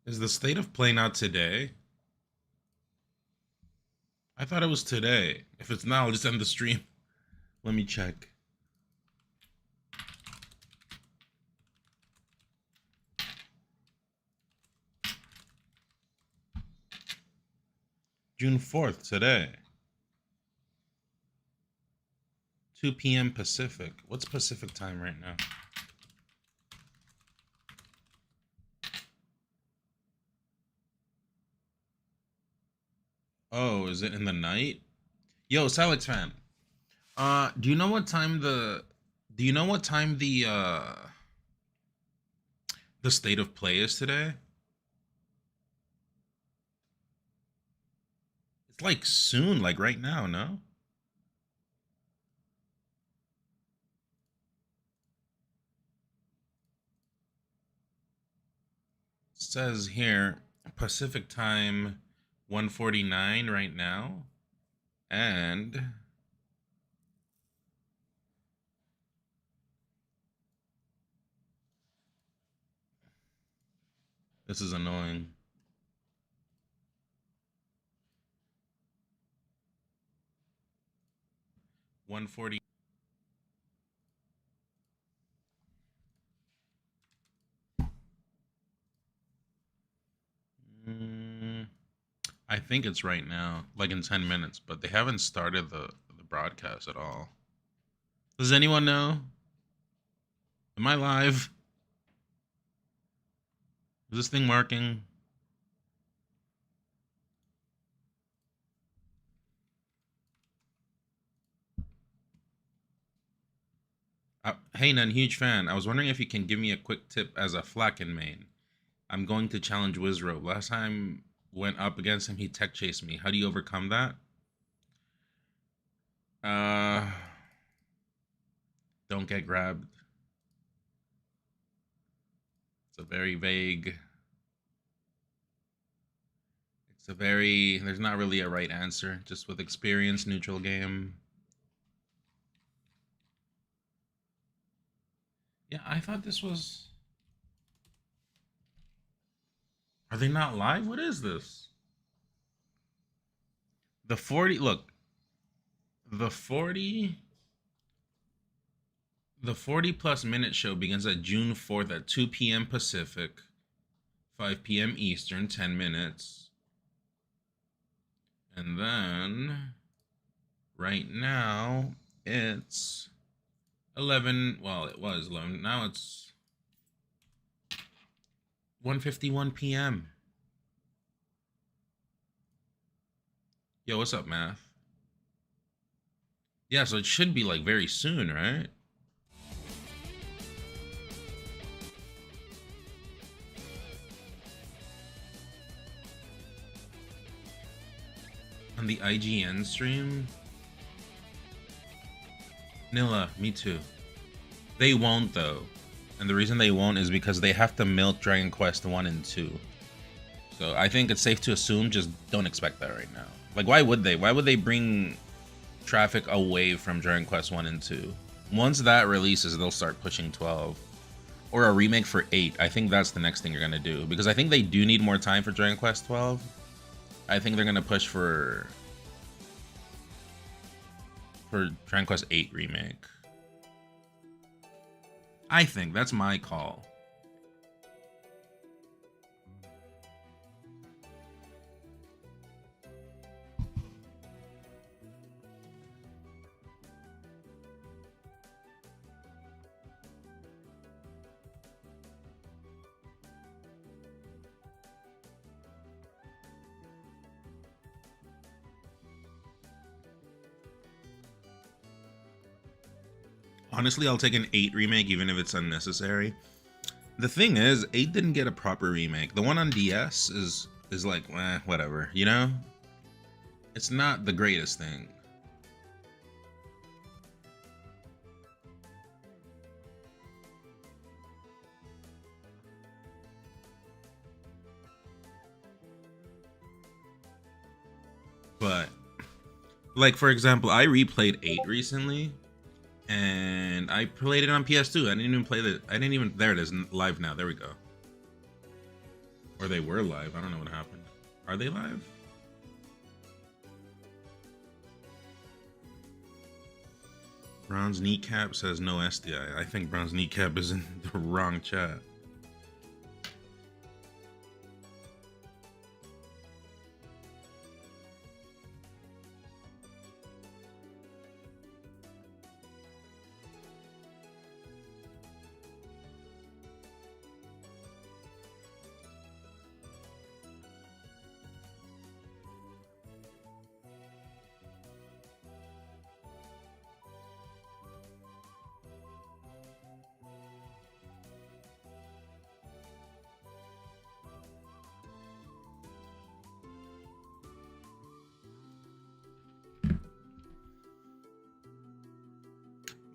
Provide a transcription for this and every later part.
Is the state of play not today? I thought it was today. If it's not, I'll just end the stream. Let me check. June 4th, today. 2 p.m. Pacific. What's Pacific time right now? Oh, is it in the night? Yo, Salix fan. Do you know what time the state of play is today? It's like soon, like right now, no? It says here Pacific time 1:49 right now. And this is annoying. One forty. I think it's right now, like in 10 minutes, but they haven't started the broadcast at all. Does anyone know? Am I live? Is this thing working? Hey, Nan, huge fan. I was wondering if you can give me a quick tip as a Flacken main. I'm going to challenge Wizrobe. Last time went up against him, he tech chased me. How do you overcome that? Don't get grabbed. It's a very vague. There's not really a right answer. Just with experience, neutral game. Yeah, I thought this was. Are they not live? What is this? The 40. Look. The 40. The 40 plus minute show begins at June 4th at 2 p.m. Pacific, 5 p.m. Eastern, 10 minutes. And then, right now, it's 11. Well, it was 11. Now it's 1:51 p.m. Yo, what's up, Math? Yeah, so it should be like very soon, right? On the IGN stream? Nilla, me too. They won't though. And the reason they won't is because they have to milk Dragon Quest 1 and 2. So I think it's safe to assume just don't expect that right now. Like why would they? Why would they bring traffic away from Dragon Quest 1 and 2? Once that releases, they'll start pushing 12. Or a remake for 8. I think that's the next thing you're gonna do. Because I think they do need more time for Dragon Quest 12. I think they're gonna push for Dragon Quest 8 remake. I think that's my call. Honestly, I'll take an 8 remake even if it's unnecessary. The thing is, 8 didn't get a proper remake. The one on DS is like, whatever, you know? It's not the greatest thing. But like for example, I replayed 8 recently and I played it on PS2. I didn't even play I didn't even there it is live now. There we go. Or they were live. I don't know what happened. Are they live? Brown's kneecap says no SDI. I think Brown's kneecap is in the wrong chat.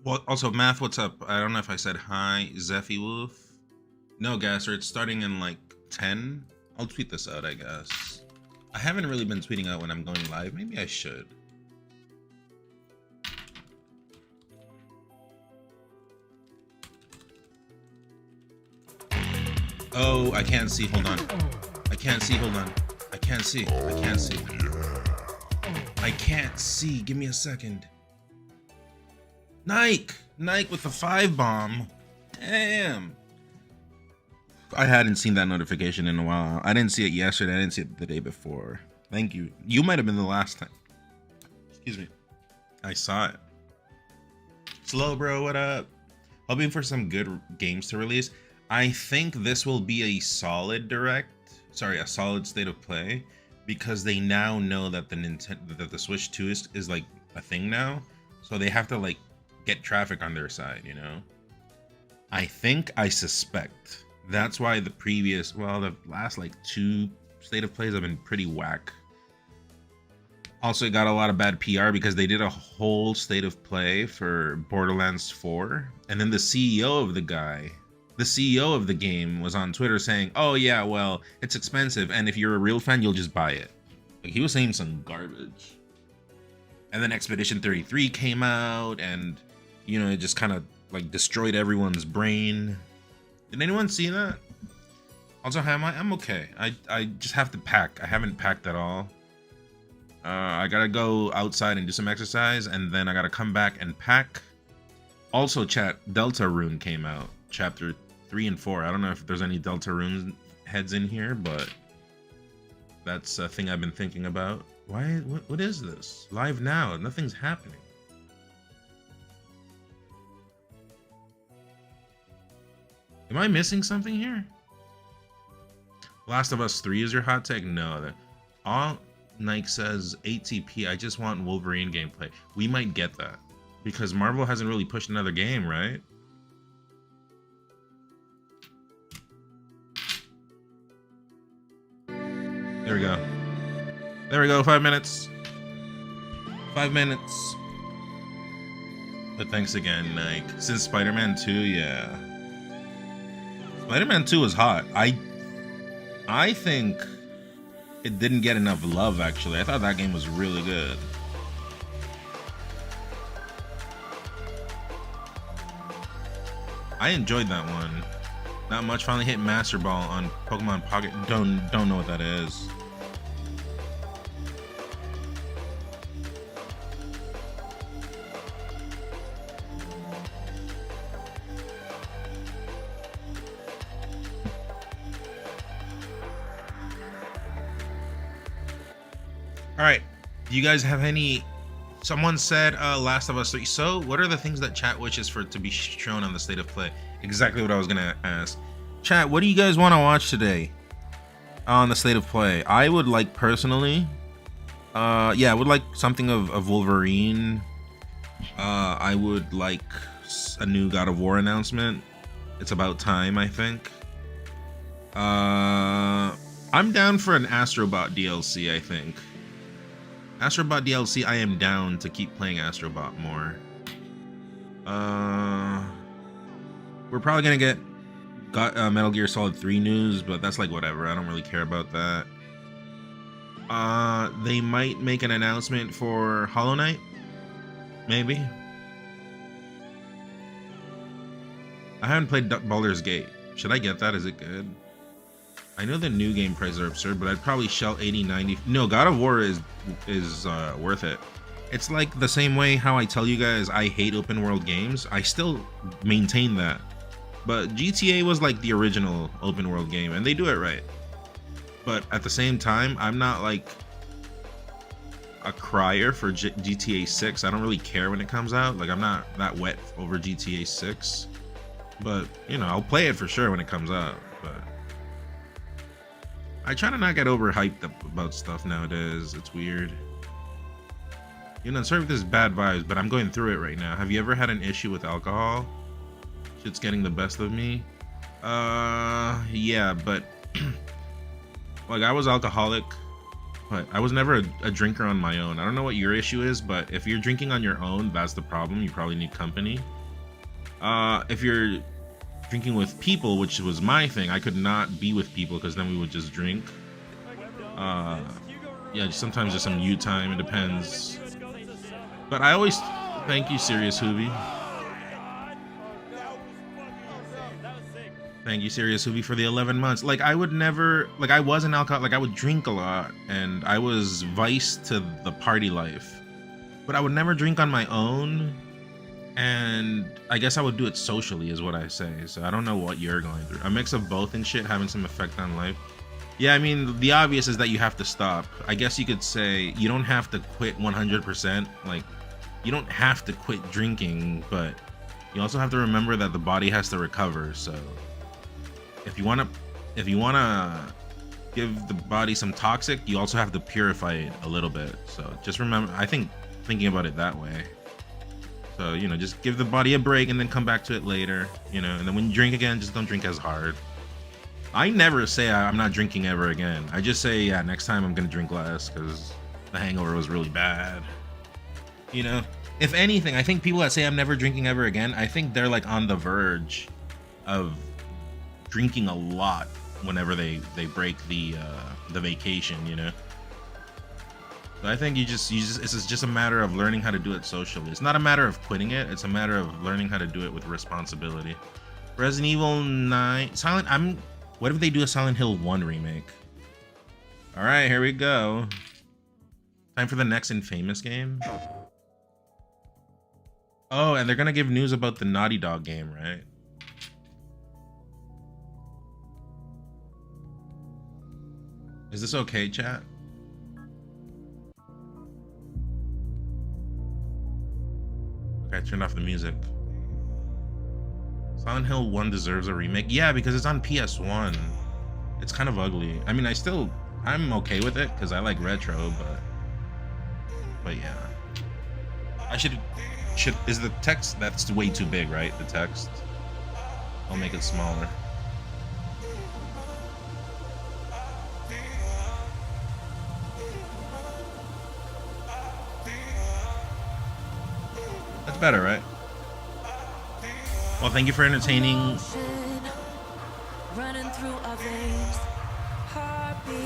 Well, also, Math, what's up? I don't know if I said hi, Zeffy Wolf. No, Gasser, it's starting in like 10. I'll tweet this out, I guess. I haven't really been tweeting out when I'm going live. Maybe I should. Oh, I can't see. Hold on. I can't see. Hold on. I can't see. I can't see. I can't see. Give me a second. Nike with the 5 bomb. Damn. I hadn't seen that notification in a while. I didn't see it yesterday. I didn't see it the day before. Thank you. You might have been the last time. Excuse me. I saw it. Slow bro, what up? Hoping for some good games to release. I think this will be a solid a solid state of play, because they now know that the Switch 2 is like a thing now. So they have to like get traffic on their side, you know? I suspect that's why the last like 2 state of plays have been pretty whack. Also, it got a lot of bad PR because they did a whole state of play for Borderlands 4, and then the CEO of the game was on Twitter saying, "Oh yeah, well, it's expensive, and if you're a real fan, you'll just buy it." Like, he was saying some garbage. And then Expedition 33 came out, and you know, it just kind of like destroyed everyone's brain. Did anyone see that? Also, I'm okay. I just have to pack. I haven't packed at all. I gotta go outside and do some exercise, and then I gotta come back and pack. Also, chat, Deltarune came out, chapter 3 and 4. I don't know if there's any Deltarune heads in here, but that's a thing I've been thinking about. What is this? Live now, nothing's happening. Am I missing something here? Last of Us 3 is your hot take? No. All Nike says ATP, I just want Wolverine gameplay. We might get that, because Marvel hasn't really pushed another game, right? There we go. There we go, 5 minutes. 5 minutes. But thanks again, Nike. Since Spider-Man 2, yeah. Spider-Man 2 was hot. I think it didn't get enough love, actually. I thought that game was really good. I enjoyed that one. Not much. Finally hit Master Ball on Pokemon Pocket. Don't know what that is. All right, do you guys have any? Someone said Last of Us 3. So what are the things that chat wishes for to be shown on the state of play? Exactly what I was gonna ask. Chat, what do you guys want to watch today on the state of play? I would like, personally, I would like something of Wolverine. I would like a new God of War announcement. It's about time, I think. I'm down for an Astrobot DLC, I think. Astrobot DLC, I am down to keep playing Astrobot more. We're probably gonna get Metal Gear Solid 3 news, but that's like whatever. I don't really care about that. They might make an announcement for Hollow Knight, maybe. I haven't played Baldur's Gate. Should I get that? Is it good? I know the new game prices are absurd, but I'd probably shell 80, 90. No, God of War is worth it. It's like the same way how I tell you guys I hate open world games. I still maintain that. But GTA was like the original open world game, and they do it right. But at the same time, I'm not like a crier for GTA 6. I don't really care when it comes out. Like, I'm not that wet over GTA 6. But, you know, I'll play it for sure when it comes out. But I try to not get overhyped about stuff nowadays. It's weird. You know, sorry if this is bad vibes, but I'm going through it right now. Have you ever had an issue with alcohol? Shit's getting the best of me. Yeah, but like, I was alcoholic, but I was never a drinker on my own. I don't know what your issue is, but if you're drinking on your own, that's the problem. You probably need company. If you're drinking with people, which was my thing, I could not be with people because then we would just drink. Yeah, sometimes just some you time, it depends. But I always thank you, Serious Hoovy. Thank you, Serious Hoovy, for the 11 months. Like, I would never, like, I was an alcoholic, like, I would drink a lot, and I was vice to the party life. But I would never drink on my own, and I guess I would do it socially, is what I say. So I don't know what you're going through. A mix of both and shit having some effect on life. Yeah, I mean, the obvious is that you have to stop. I guess you could say you don't have to quit 100%. Like, you don't have to quit drinking, but you also have to remember that the body has to recover, so if you wanna give the body some toxic, you also have to purify it a little bit. So just remember, I think thinking about it that way. So, you know, just give the body a break and then come back to it later, you know, and then when you drink again, just don't drink as hard. I never say I'm not drinking ever again. I just say, yeah, next time I'm gonna drink less because the hangover was really bad. You know, if anything, I think people that say I'm never drinking ever again, I think they're like on the verge of drinking a lot whenever they break the vacation, you know. So I think you just it's just a matter of learning how to do it socially. It's not a matter of quitting it, it's a matter of learning how to do it with responsibility. Resident Evil 9 what if they do a Silent Hill 1 remake? All right, here we go. Time for the next Infamous game. Oh, and they're gonna give news about the Naughty Dog game, right? Is this okay, chat? Okay, I turned off the music. Silent Hill 1 deserves a remake. Yeah, because it's on PS1. It's kind of ugly. I mean, I'm okay with it because I like retro, but yeah. I should is the text, that's way too big, right? The text. I'll make it smaller. That's better, right? Well, thank you for entertaining.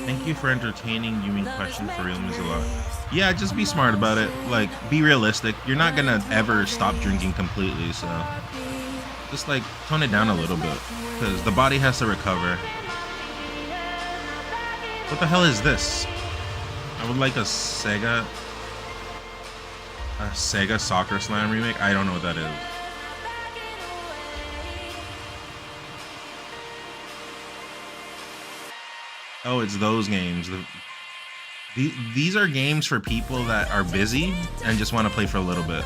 Thank you for entertaining. You mean question for real means a lot. Yeah, just be smart about it. Like, be realistic. You're not gonna ever stop drinking completely, so just like tone it down a little bit because the body has to recover. What the hell is this? I would like a Sega Soccer Slam remake. I don't know what that is. Oh, it's those games. These are games for people that are busy and just want to play for a little bit.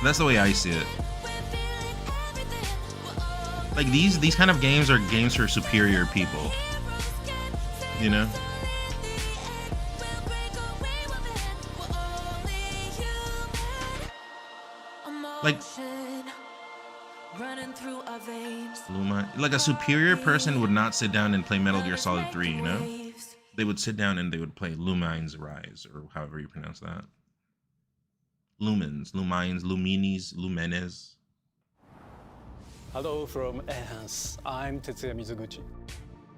That's the way I see it. Like, these kind of games are games for superior people. You know? Like, like a superior person would not sit down and play Metal Gear Solid 3, you know? They would sit down and they would play Lumine's Rise, or however you pronounce that. Lumines, Lumenes. Hello from Enhance. I'm Tetsuya Mizuguchi.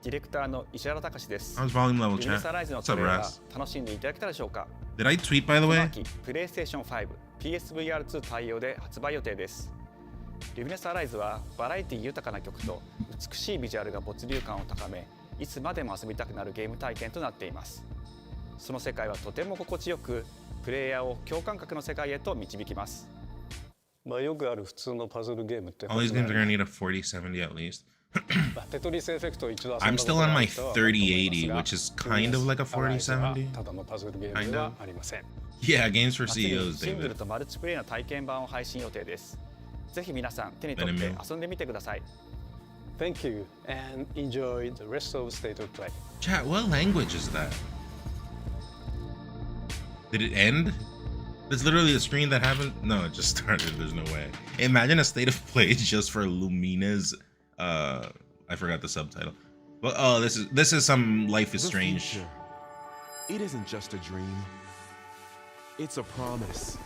ディレクターの石原隆です。 How's volume level, chat? What's up, Raz? 楽しんでいただけたでしょうか? Did I tweet, by the way? プレイステーション5、PSVR2 対応で発売予定です。リブネスアライズはバラエティ豊かな曲と美しいビジュアルが没入感を高め、いつまでも遊びたくなるゲーム体験となっています。その世界はとても心地よく、プレイヤーを共感覚の世界へと導きます。まあよくある普通のパズルゲームって All these games are gonna need a 4070 at least. テトリスエフェクトを一度遊んだ I'm こと still が on あ my る人は 3080, which is kind of like a 4070. ただのパズルゲームではありません。 Yeah, games for 夏に CEOs, シングル David. とマルチプレイの体験版を配信予定です。ぜひ皆さん手に取って遊んでみてください。Thank you and enjoy the rest of State of Play. Chat, what language is that? Did it end? There's literally a screen that happened. No, it just started. There's no way. Imagine a state of play just for Lumina's. I forgot the subtitle. But oh, this is some Life is Strange. Future. It isn't just a dream. It's a promise.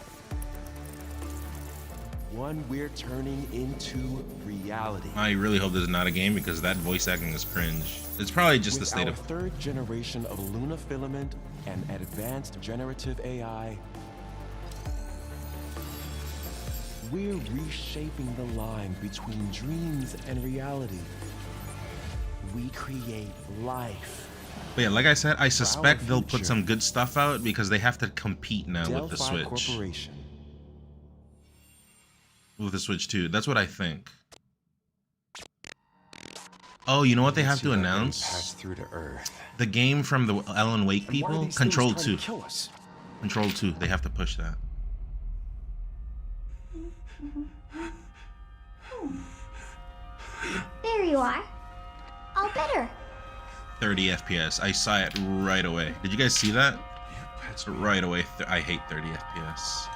One we're turning into reality. I really hope this is not a game because that voice acting is cringe. It's probably just the With state our of. third generation of Luna filament and advanced generative AI, we're reshaping the line between dreams and reality. We create life. But yeah, like I said, I suspect they'll put future. some good stuff out because they have to compete now with the Delphi Switch. Corporation. With the Switch 2. That's what I think. Oh, you know what they have to announce? Through to Earth. The game from the Alan Wake people? Control 2. Kill us? Control 2. They have to push that. There you are. All better. 30 FPS. I saw it right away. Did you guys see that? That's right away. I hate 30 FPS.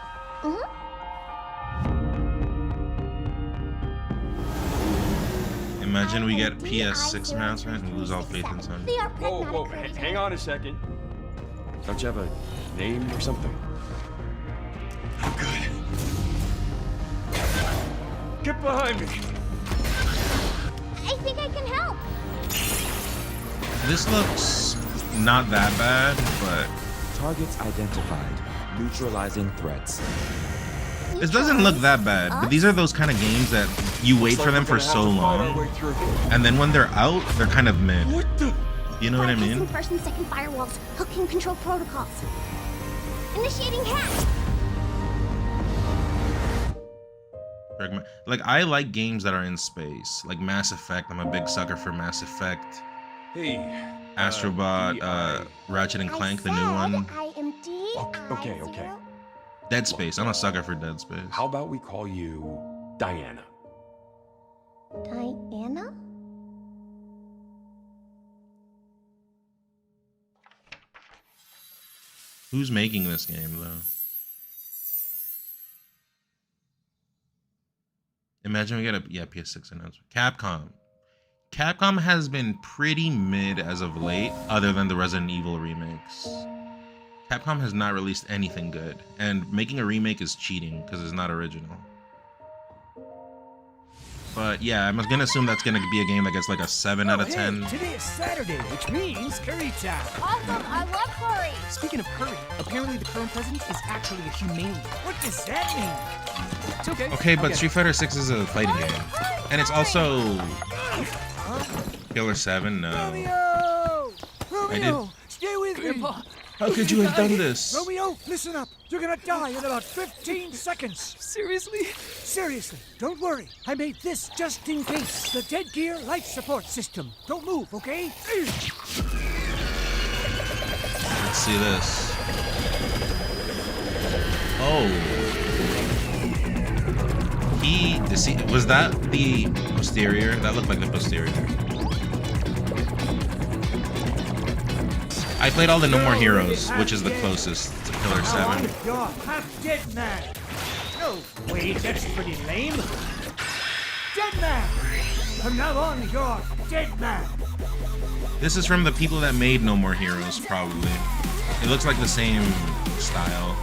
Imagine we get PS6 announcement and lose all faith in Sony. They are Whoa, pragmatic whoa, hang on a second. Don't you have a name or something? I'm good. Get behind me. I think I can help. This looks not that bad, but Targets identified. Neutralizing threats. this doesn't look that bad. But these are those kind of games that you wait for them for so long, and then when they're out, they're kind of mid. What the? You know what I mean? Bypassing first and second firewalls, hooking control protocols. Initiating hack. Like, I like games that are in space, like Mass Effect. I'm a big sucker for Mass Effect. Hey. Astrobot, Ratchet and Clank, the new one. Okay. Dead Space. I'm a sucker for Dead Space. How about we call you Diana? Diana? Who's making this game, though? Imagine we get a PS6 announcement. Capcom. Capcom has been pretty mid as of late, other than the Resident Evil remakes. Capcom has not released anything good, and making a remake is cheating because it's not original. But yeah, I'm gonna assume that's gonna be a game that gets like a 7 out of 10. Hey, today is Saturday, which means curry time. Awesome, I love curry. Speaking of curry, apparently the current president is actually a humane. What does that mean? It's okay. Okay, I'll but get Street it. Fighter 6 is a fighting game, and it's also Killer 7. No, Romeo! Romeo! did- Stay with me! how could you have done this? Romeo, listen up! You're gonna die in about 15 seconds! Seriously? Seriously, don't worry. I made this just in case. The Dead Gear Life Support System. Don't move, okay? Let's see this. Oh. Was that the posterior? That looked like the posterior. I played all the No More Heroes, which is the closest to Killer 7. You're half dead man. No, wait, that's pretty lame. Dead man! From now on, you're dead man. This is from the people that made No More Heroes, probably. It looks like the same style.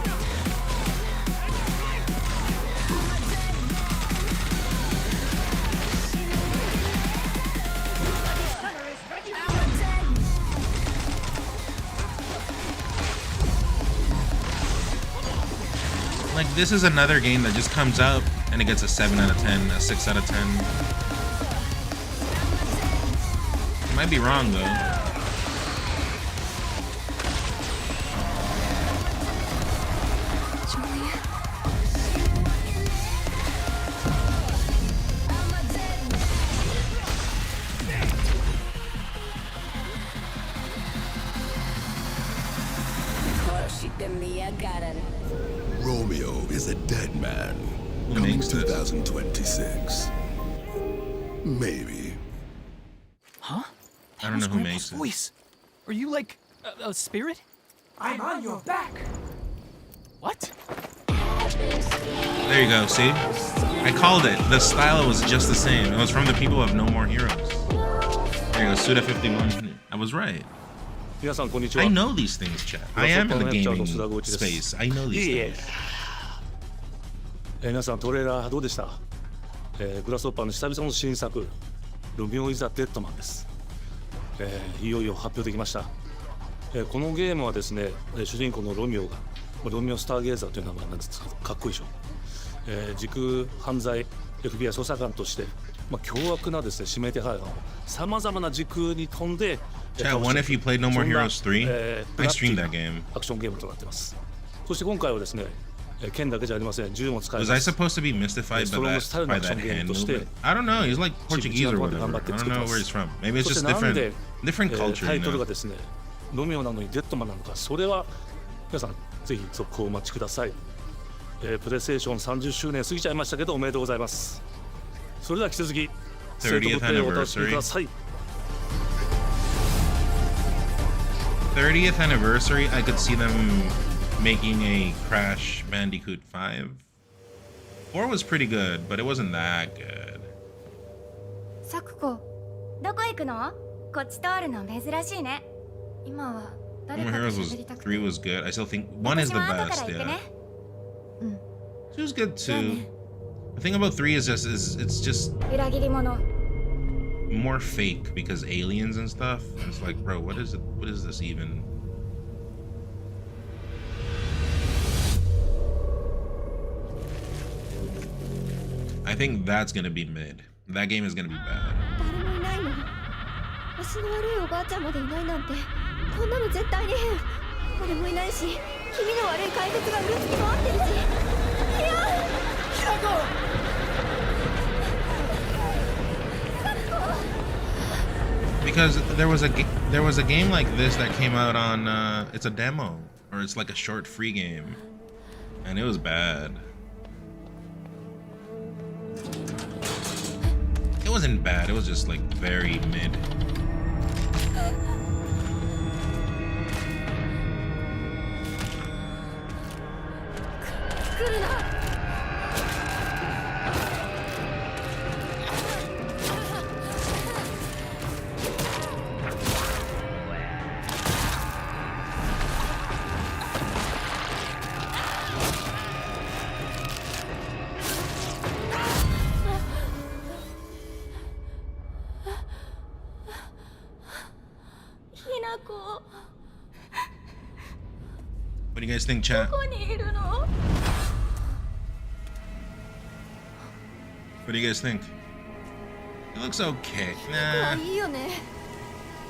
Like, this is another game that just comes out and it gets a 7 out of 10, a 6 out of 10. Might be wrong though. Romeo is a dead man. Who Coming makes this? 2026. Maybe. Huh? I don't know who makes it. Voice. Are you like a spirit? I'm on your back. What? There you go, see? I called it. The style was just the same. It was from the people of No More Heroes. There you go, Suda 51. I was right. I know these things, chat. I am in the gaming space. I know these things. 皆さんトレーラーどうでした？グラスホッパーの久々の新作ロミオ・イザ・デッドマンです。いよいよ発表できました。このゲームはですね、主人公のロミオがロミオ・スターゲーザーという名前なんですけどかっこいいでしょ。時空犯罪 FBI 捜査官として、凶悪なですね指名手配犯をさまざまな時空に飛んで Chat, one if you played No More Heroes 3, I streamed that game. アクションゲームとなっています。そして今回はですね、剣だけじゃありません。銃も使います。Was I supposed to be mystified by that hand movement? I don't know. He's like Portuguese or whatever. I don't know where he's from. Maybe it's just different culture. タイトルがですね、ロミオなのにデッドマンなのか、それは皆さんぜひ続報をお待ちください。プレイステーション30周年過ぎちゃいましたけどおめでとうございます。それでは引き続きステートプレイをお楽しみください。30th anniversary, I could see them making a Crash Bandicoot 5. 4 was pretty good, but it wasn't that good. サクコ、どこ行くの？こっち通るの珍しいね。今は No More Heroes was 3 was good. I still think 1 is the best. Yeah. 2 was good too. The thing about 3 is it's just 裏切り者。 more fake because aliens and stuff. And it's like, bro, what is it? What is this even? I think that's gonna be mid. That game is gonna be bad. 誰もいないの？足の悪いおばあちゃんまでいないなんて、こんなの絶対に変。誰もいないし、気味の悪い怪物がうろつき回ってるし。いや、ひらこ。 Because there was a game like this that came out on it's a demo or it's like a short free game, and it was bad. It wasn't bad. It was just like very mid. What do you guys think, chat? What do you guys think? It looks okay. Nah. いいよね。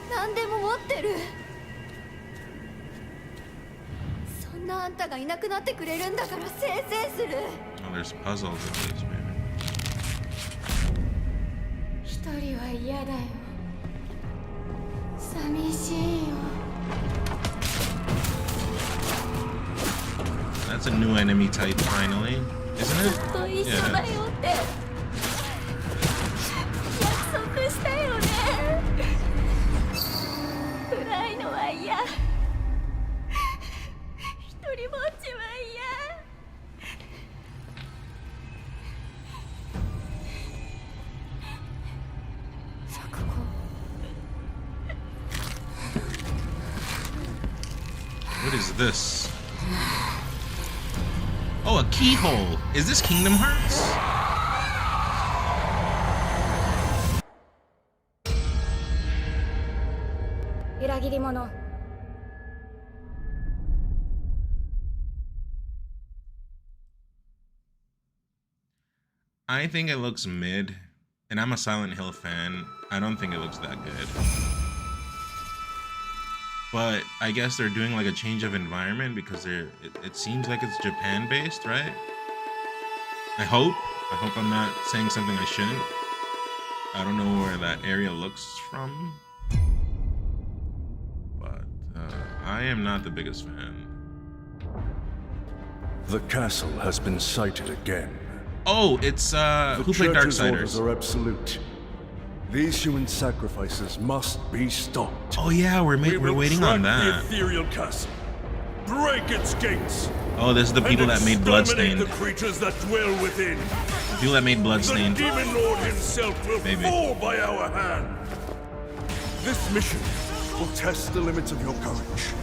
何でも持ってる。そんなあんたがいなくなってくれるんだからせいせいする。Oh, there's puzzles in this, maybe. 一人は嫌だよ。寂しいよ。 That's a new enemy type finally, isn't it? Yeah. 約束したよね。暗いのは嫌。一人ぼっちは嫌。 What is this? Oh, a keyhole. Is this Kingdom Hearts? I think it looks mid, and I'm a Silent Hill fan, I don't think it looks that good. But I guess they're doing like a change of environment because it seems like it's Japan based, right? I hope I'm not saying something I shouldn't. I don't know where that area looks from, but I am not the biggest fan. The castle has been sighted again. Oh, it's who played Darksiders? Orders are absolute. These human sacrifices must be stopped. Oh yeah, we're waiting on that. The ethereal castle. Break its gates. Oh, this is the people that made Bloodstained. The creatures that dwell within. The people that made Bloodstained. The demon lord himself will fall by our hand. This mission will test the limits of your courage.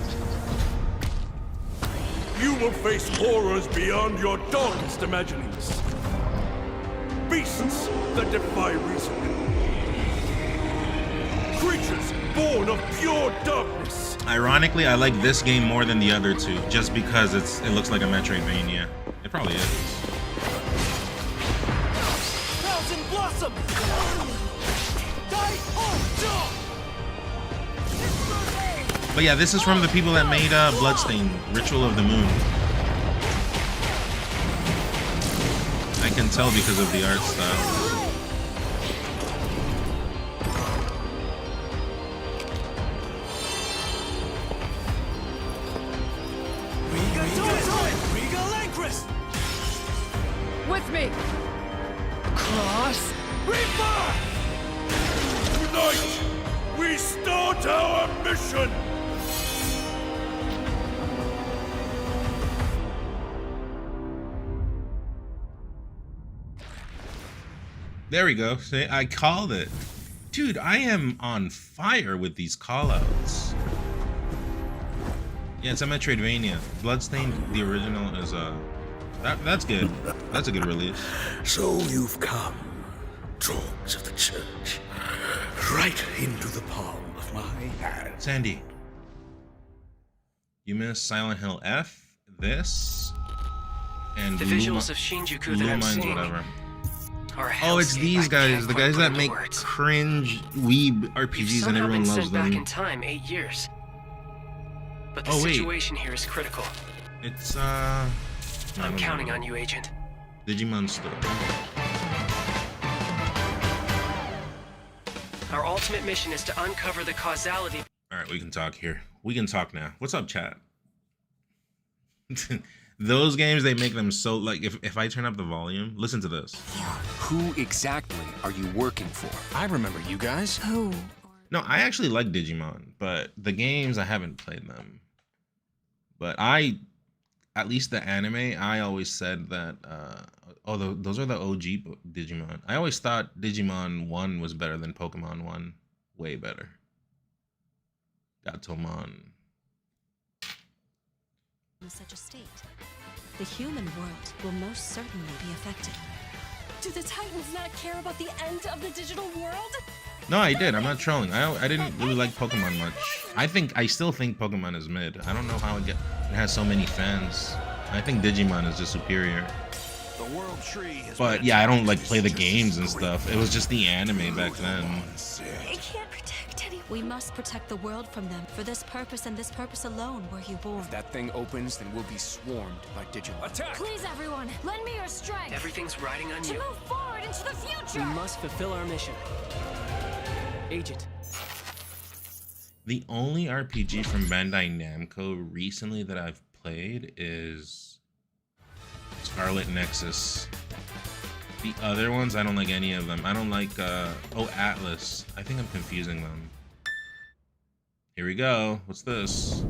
You will face horrors beyond your darkest imaginings. Beasts that defy reason. Creatures born of pure darkness. Ironically, I like this game more than the other two, just because it looks like a Metroidvania. It probably is. Thousand Blossom! But yeah, this is from the people that made Bloodstained, Ritual of the Moon. I can tell because of the art style. With me! Cross Reaper! Tonight, we start our mission! There we go. See, I called it. Dude, I am on fire with these callouts. Yeah, it's a Metroidvania. Bloodstained, the original, is that's good. That's a good release. So you've come, dogs of the church, right into the palm of my hand. Sandy, you missed Silent Hill F, this, and the visuals of Shinjuku that I'm seeing. Whatever. Oh, it's these guys, the guys that make cringe weeb RPGs and everyone loves them. Back in time 8 years. But the situation here is critical. It's I'm counting on you, Agent. Digimon Store. Our ultimate mission is to uncover the causality. All right, we can talk here. We can talk now. What's up, chat? Those games, they make them so, like, if I turn up the volume, listen to this. Who exactly are you working for? I remember you guys. Who? No, I actually like Digimon, but the games, I haven't played them. But at least the anime, I always said that, those are the OG Digimon. I always thought Digimon 1 was better than Pokemon 1. Way better. Gatomon. In such a state, the human world will most certainly be affected. Do the Titans not care about the end of the digital world? No, I did. I'm not trolling. I didn't really like Pokemon much. I still think Pokemon is mid. I don't know how it has so many fans. I think Digimon is just superior. The world tree but yeah, I don't like play the games and stuff. It was just the anime back then. They can't protect anyone. We must protect the world from them. For this purpose and this purpose alone were you born. If that thing opens, then we'll be swarmed by Digimon. Attack! Please, everyone, lend me your strength. Everything's riding on you. To move forward into the future. We must fulfill our mission. Agent. The only RPG from Bandai Namco recently that I've played is Scarlet Nexus. The other ones, I don't like any of them. I don't like, Atlas. I think I'm confusing them. Here we go. What's this?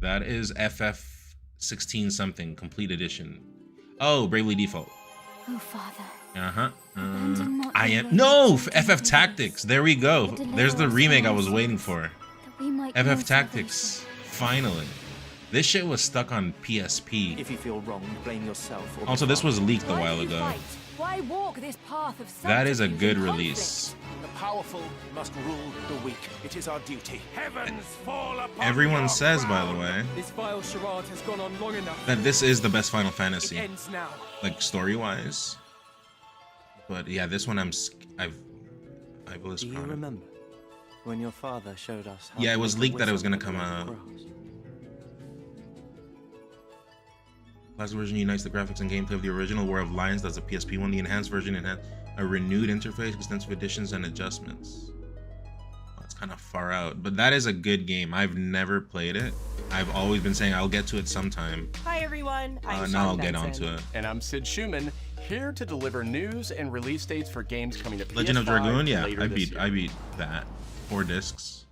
That is FF16 something, complete edition. Oh, Bravely Default. Oh, Father. Uh-huh. I am no FF Tactics. There we go. There's the remake I was waiting for. FF Tactics. Finally. This shit was stuck on PSP. If you feel wrong, blame yourself. Also, this was leaked a while ago. Why walk this path of that is a good release. The powerful must rule the weak. It is our duty. Heavens fall upon Everyone says, by the way, this vile charade has gone on long enough. that this is the best Final Fantasy. It ends now. Like story-wise. But yeah, this one I will. Do you remember when your father showed us how Yeah, it to was make a leaked that it was whistle gonna come with out. grass? Last version unites the graphics and gameplay of the original War of Lions. That's a PSP one. The enhanced version had a renewed interface, extensive additions, and adjustments. Well, it's kind of far out, but that is a good game. I've never played it. I've always been saying I'll get to it sometime. Hi everyone, I'm Now Sean I'll get Benson. onto it. And I'm Sid Schumann, here to deliver news and release dates for games coming to PS5 Legend of Dragoon, yeah, later I this beat year. that. 4 discs.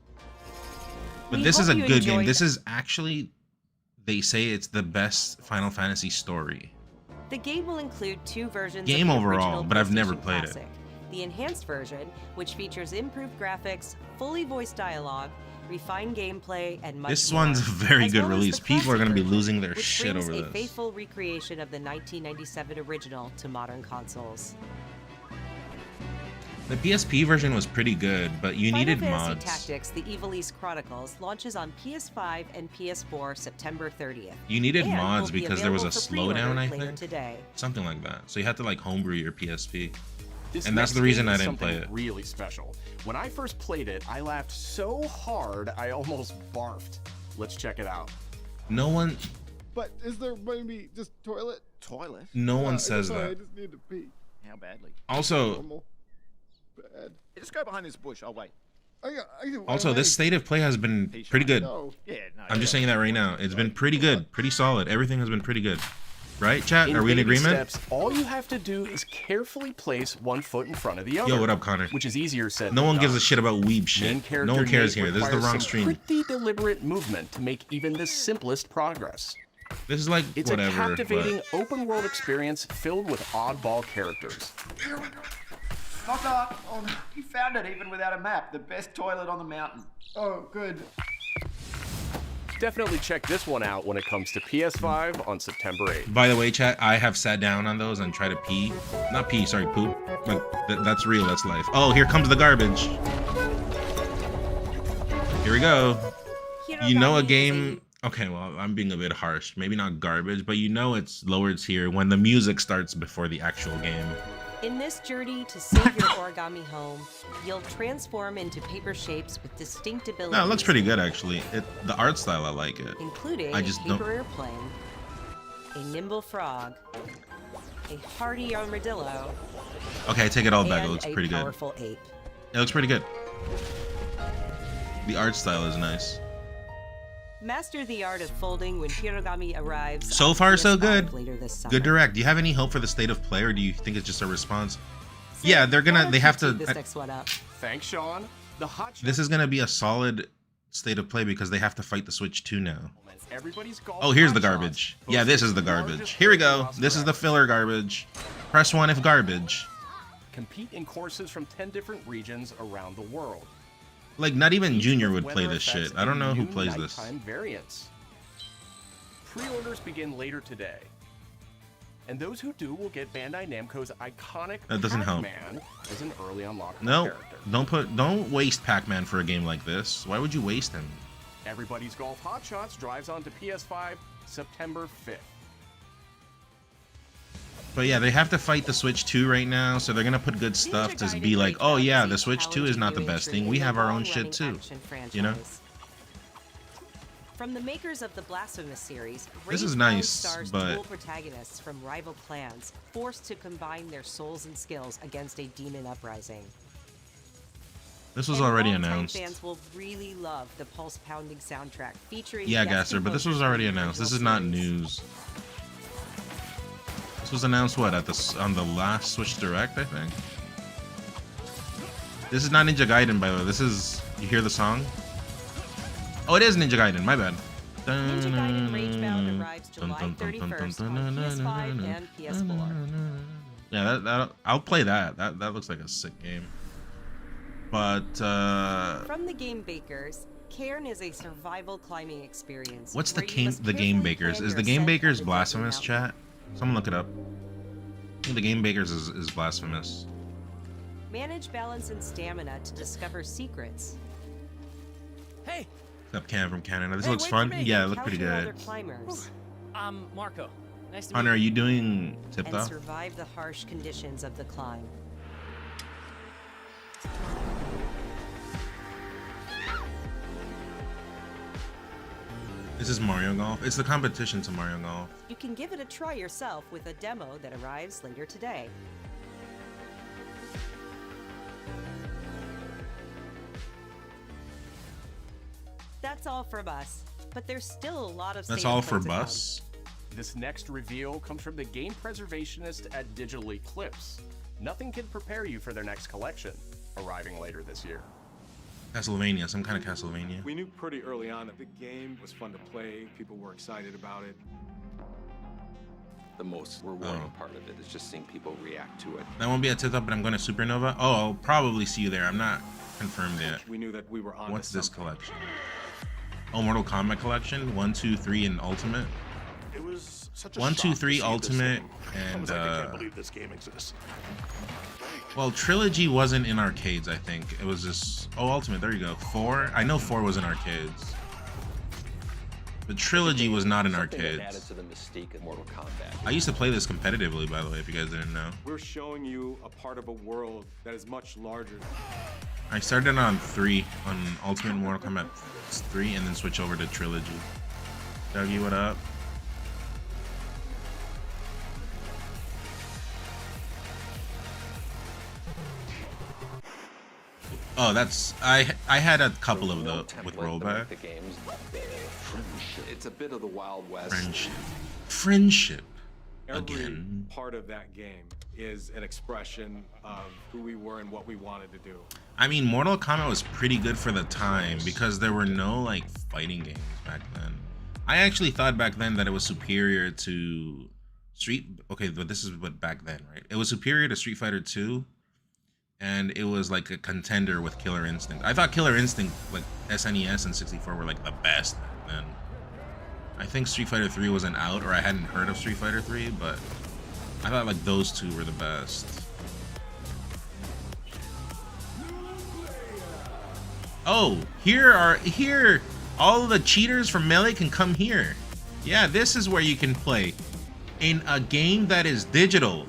But We this is a hope you good game. enjoyed- This is actually, they say it's the best Final Fantasy story. The game will include 2 versions Game of the overall, original but I've never PlayStation played it. Classic. The enhanced version, which features improved graphics, fully voiced dialogue, refined gameplay, and much This more, one's a very as good well as release. the People are going to be classic losing their version, which shit brings over a this. faithful recreation of the 1997 original to modern consoles. The PSP version was pretty good, but you needed Final Fantasy mods. Tactics: The Evil East Chronicles launches on PS5 and PS4 September 30th. You needed and mods will be because there was a available for pre-order slowdown, I later think. today. Something like that. So you had to like homebrew your PSP. This And that's next the reason game I is didn't play something it. really special. When I first played it, I laughed so hard I almost barfed. Let's check it out. No one But is there maybe just toilet? Toilet? no one Yeah, says sorry, I that. just need to pee. How badly? Also, Normal. Bad. Hey, just go behind this bush. I'll wait. also this state of play has been pretty good. No. Yeah, no. I'm just saying that right now. It's been pretty good, pretty solid. Everything has been pretty good. Right, chat? Are we in baby agreement? Steps, all you have to do is carefully place one foot in front of the other. Yo, what up, Connor? Which is easier said No than one gives done. a shit about weeb Main shit. character No one cares Nate here. This is the requires wrong some stream. Pretty deliberate movement to make even the simplest progress. This is like It's whatever. a captivating but open world experience filled with oddball characters. Knock knock. Oh, no. You found it even without a map. The best toilet on the mountain. Oh, good. Definitely check this one out when it comes to PS5 on September 8th. By the way, chat, I have sat down on those and tried to pee. Not pee, sorry, poop. Like that's real, that's life. Oh, here comes the garbage. Here we go. You know a game. Okay, well, I'm being a bit harsh. Maybe not garbage, but you know it's lower tier when the music starts before the actual game. In this journey to save your origami home, you'll transform into paper shapes with distinct abilities. No, it looks pretty good actually. The art style, I like it. Including I just a don't. paper airplane, a nimble frog, a hardy armadillo, Okay, I take it all back. It and looks a pretty good. powerful ape. It looks pretty good. The art style is nice. Master the art of folding when Hirogami arrives. So on far, so PS5 good. Later this summer. Good direct. Do you have any hope for the state of play, or do you think it's just a response? Yeah, they're gonna. They have to. This next one up. Thanks, Sean. The hot This is gonna be a solid state of play because they have to fight the Switch 2 now. Everybody's golf Oh, here's the hotshots garbage. Yeah, this is the garbage. Here we go. This is the filler garbage. Press 1 if garbage. compete in courses from 10 different regions around the world. Like, not even Junior would play Weather this effects shit. I don't know and who new plays this. nighttime variants. Pre-orders begin later today. And those who do will get Bandai Namco's iconic That doesn't help. Pac-Man as an early unlockable No, character. don't waste Pac-Man for a game like this. Why would you waste him? Everybody's Golf Hotshots drives onto PS5 September 5th. But yeah, they have to fight the Switch 2 right now, so they're gonna put good stuff to be like, oh yeah, the Switch 2 is not the best thing. We have our own shit too. You know? From the makers of the Blasphemous series, This is Rage nice, stars but- dual protagonists from rival clans, forced to combine their souls and skills against a demon uprising. This was And already longtime announced. Fans will really love the pulse-pounding soundtrack featuring. Yeah, guest Gasser, but this was composers already from the announced. This is original not series. news. This was announced what on the last Switch Direct, I think. This is not Ninja Gaiden, by the way. This is, you hear the song? Oh, it is Ninja Gaiden. My bad. Ninja Gaiden Ragebound arrives July 31st on PS5 and PS4. Yeah, that I'll play that. That looks like a sick game. But From the Game Bakers, Cairn is a survival climbing experience. what's the where you game? must The Game carefully Bakers plan is your the Game ascent Bakers on the blasphemous? desert Chat. Someone look it up. I think the Game Bakers is blasphemous. mountain. Manage balance and stamina to discover secrets. Up Cam from Canada. This Hey, looks wait fun. for me. Yeah, it looked pretty Encounter good. other climbers. Marco. Nice to Hunter, meet are you doing and tip-top? survive the harsh conditions of the climb. This is Mario Golf. It's the competition to Mario Golf. You can give it a try yourself with a demo that arrives later today. That's all from us, but there's still a lot of That's state of all for play to come. bus. This next reveal comes from the game preservationist at Digital Eclipse. Nothing can prepare you for their next collection, arriving later this year. Castlevania, some kind of Castlevania. We knew pretty early on that the game was fun to play. People were excited about it. The most rewarding part of it is just seeing people react to it. That won't be a tip-top, but I'm going to Supernova. Oh, I'll probably see you there. I'm not confirmed yet. We knew that we were on. What's this collection? Oh, Mortal Kombat collection. 1, 2, 3, and Ultimate. It was such a 1, 2, shock 3, to see Ultimate, this thing. I and was like, I can't believe this game exists. well, Trilogy wasn't in arcades. I think it was just Ultimate. There you go. 4. I know 4 was in arcades. But Trilogy was not in Something that arcades. added to the mystique of Mortal Kombat. I used to play this competitively, by the way, if you guys didn't know. We're showing you a part of a world that is much larger. I started on 3, on Ultimate Mortal Kombat 3, and then switch over to Trilogy. Dougie, what up? Oh, that's I had a couple of those with rollback. The games, it's a bit of the Wild West. Friendship. Every Again. part of that game is an expression of who we were and what we wanted to do. I mean, Mortal Kombat was pretty good for the time because there were no like fighting games back then. I actually thought back then that it was superior to Okay, but this is what back then, right? It was superior to Street Fighter 2, and it was like a contender with Killer Instinct. I thought Killer Instinct, like SNES and 64, were like the best back then. I think Street Fighter 3 wasn't out, or I hadn't heard of Street Fighter 3, but I thought like those two were the best. Oh, here all the cheaters from Melee can come here. Yeah, this is where you can play in a game that is digital,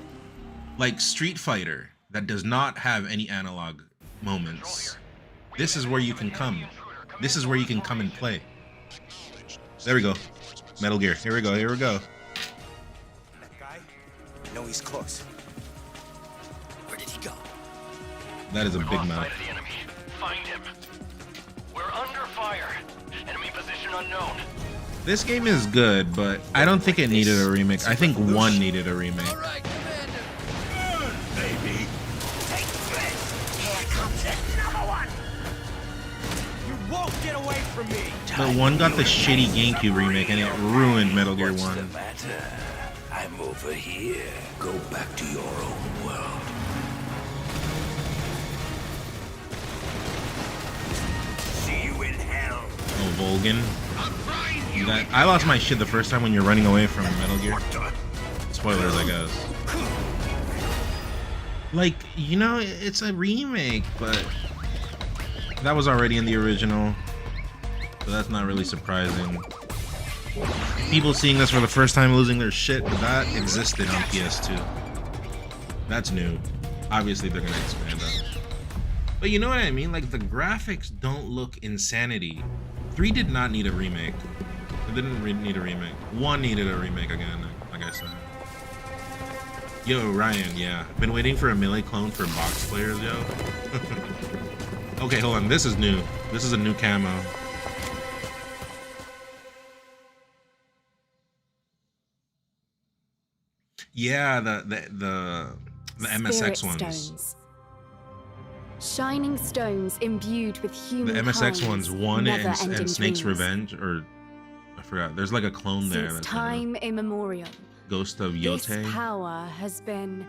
like Street Fighter, that does not have any analog moments. This is where you can come. This is where you can come and play. There we go. Metal Gear. Here we go. Here we go. That guy? I know he's close. Where did he go? That is a big mouth. Sight of the enemy. Find him. We're under fire. Enemy position unknown. This game is good, but I don't think it needed a remake. I think 1 needed a remake. Baby. Take this. Here comes another one. You won't get away from me. But 1 got the shitty GameCube remake, and it ruined Metal Gear 1. What's the matter? I'm over here. Go back to your own world. See you in hell. Oh, Volgan. I lost my shit the first time when you're running away from Metal Gear. Spoilers, I guess. Like, you know, it's a remake, but that was already in the original, so that's not really surprising. People seeing this for the first time losing their shit, but that existed on PS2. That's new. Obviously, they're gonna expand on it. But you know what I mean? Like, the graphics don't look insanity. 3 did not need a remake. It didn't need a remake. 1 needed a remake again, like I said. Yo, Ryan, yeah. Been waiting for a Melee clone for box players, yo. Okay, hold on. This is new. This is a new camo. Yeah, the MSX ones. Stones. Shining stones imbued with human The MSX powers, ones, 1 never-ending and Snake's dreams. Revenge, or I forgot. There's like a clone there. Since That's time immemorial, Ghost of this Yote. power has been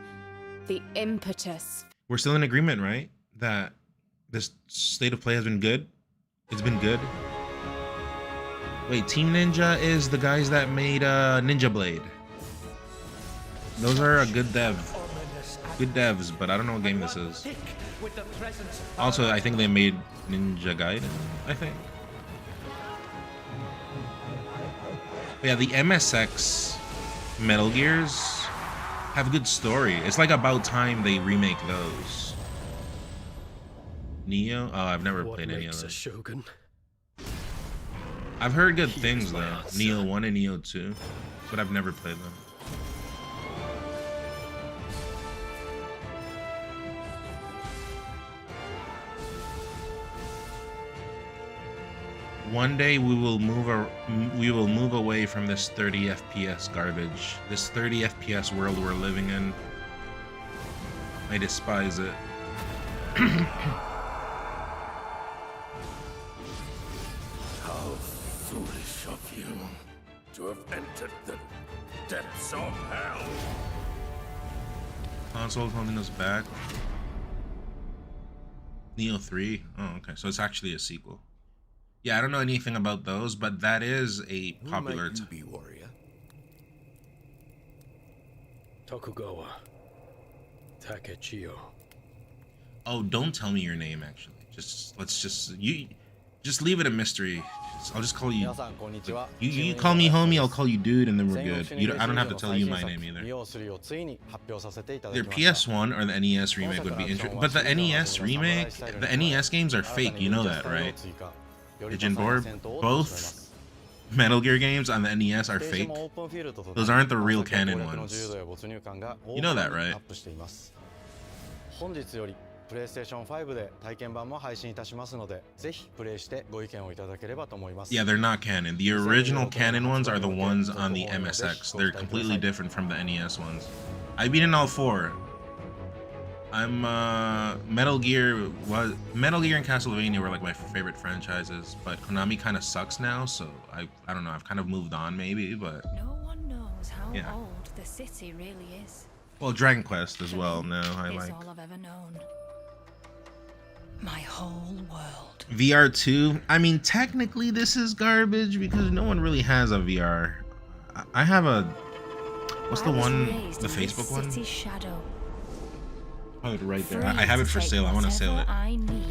the impetus. We're still in agreement, right? That this state of play has been good? It's been good? Wait, Team Ninja is the guys that made Ninja Blade. Those are a good dev. Good devs, but I don't know what game this is. Also, I think they made Ninja Gaiden, I think. But yeah, the MSX Metal Gears have a good story. It's like about time they remake those. Neo? Oh, I've never played any of those. Shogun? I've heard good things though. Neo 1 and Neo 2, but I've never played them. One day we will move away from this 30 FPS garbage. This 30 FPS world we're living in. I despise it. How foolish of you to have entered the depths of hell. Console's holding us back. Neo 3? Oh, okay. So it's actually a sequel. Yeah, I don't know anything about those, but that is a popular. Who might you be, warrior? Tokugawa Takechiyo. Oh, don't tell me your name. Actually, let's just leave it a mystery. I'll just call you. You call me homie, I'll call you dude, and then we're good. I don't have to tell you my name either. Their PS1 or the NES remake would be interesting, but the NES remake, the NES games are fake. You know that, right? Pigeon Board, both Metal Gear games on the NES are fake. Those aren't the real canon ones. You know that, right? Yeah, they're not canon. The original canon ones are the ones on the MSX. They're completely different from the NES ones. I've been in all four. I'm Metal Gear and Castlevania were like my favorite franchises, but Konami kind of sucks now, so I don't know, I've kind of moved on maybe, but No one knows how yeah. old the city really is. Well, Dragon Quest as well now I like. All I've ever known. My whole world. VR2, I mean technically this is garbage because no one really has a VR. I have a what's the one, the Facebook one? Shadow. Oh, right there. I have it for sale. I want to sell it.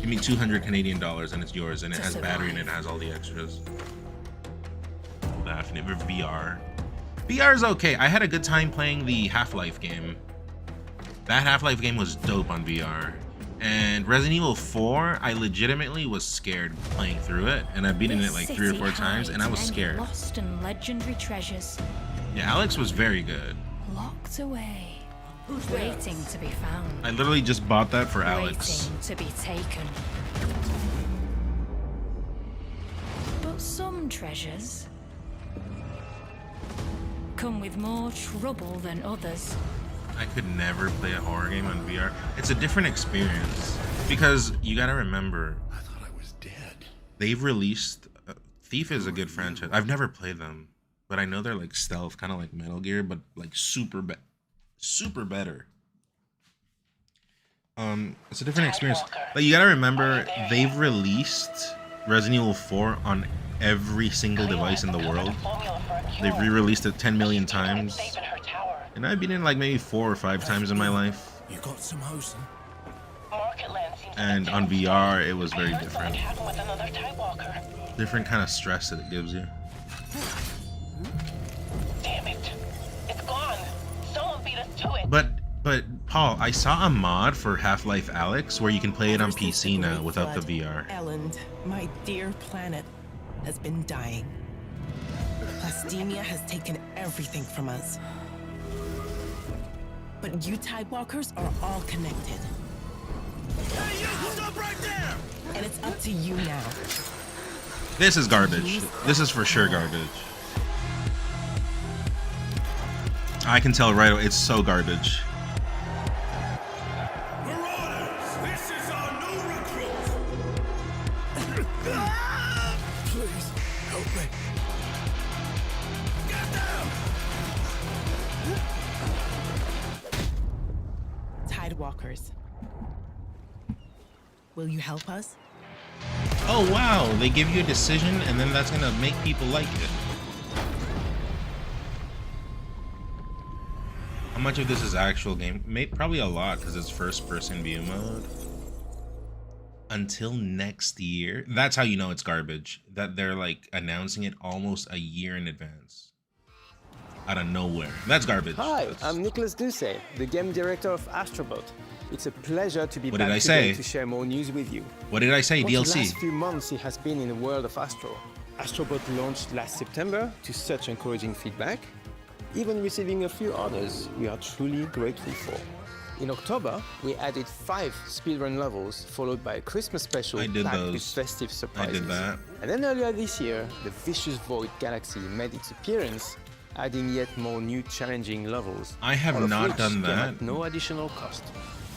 Give me 200 Canadian dollars and it's yours, and it has battery and it has all the extras. Definitely VR. VR is okay. I had a good time playing the Half-Life game. That Half-Life game was dope on VR. And Resident Evil 4, I legitimately was scared playing through it, and I've been in it like 3 or 4 times, and I was scared. Lost and legendary treasures. Yeah, Alex was very good. Locked away. Waiting to be found. I literally just bought that for Alex. Waiting to be taken. But some treasures come with more trouble than others. I could never play a horror game on VR. It's a different experience because you gotta remember. I thought I was dead. They've released. Thief is a good franchise. I've never played them, but I know they're like stealth, kind of like Metal Gear, but like super better. It's a different experience. But you gotta remember, they've released Resident Evil 4 on every single device in the world. They've re-released it 10 million times. And I've been in like maybe 4 or 5 times in my life. You got some hosen. And on VR, it was very different. Different kind of stress that it gives you. Damn it. It's gone. Someone beat us to it. But Paul, I saw a mod for Half-Life Alyx where you can play it on PC now without the VR. Elland, my dear planet, has been dying. Plastemia has taken everything from us. But you Tidewalkers are all connected. Hey, you! Stop right there! And it's up to you now. This is garbage. This is for sure garbage. I can tell right away, it's so garbage. This is our new recruit! Please, help me. Get down! Tidewalkers. Will you help us? Oh wow, they give you a decision and then that's gonna make people like it. How much of this is actual game? Probably a lot because it's first person view mode. Until next year. That's how you know it's garbage. That they're like announcing it almost a year in advance. out of nowhere. That's garbage. Hi, I'm Nicholas Duce, the game director of Astrobot. It's a pleasure to be What back did I today say? to share more news with you. What did I say? For the DLC. last few months, it has been in the world of Astro. Astrobot launched last September to such encouraging feedback, even receiving a few orders we are truly grateful for. In October, we added 5 speedrun levels, followed by a Christmas special I did packed those. with festive surprises. I did that. And then earlier this year, the Vicious Void Galaxy made its appearance, adding yet more new challenging levels. I have all of not which done came that. at no additional cost.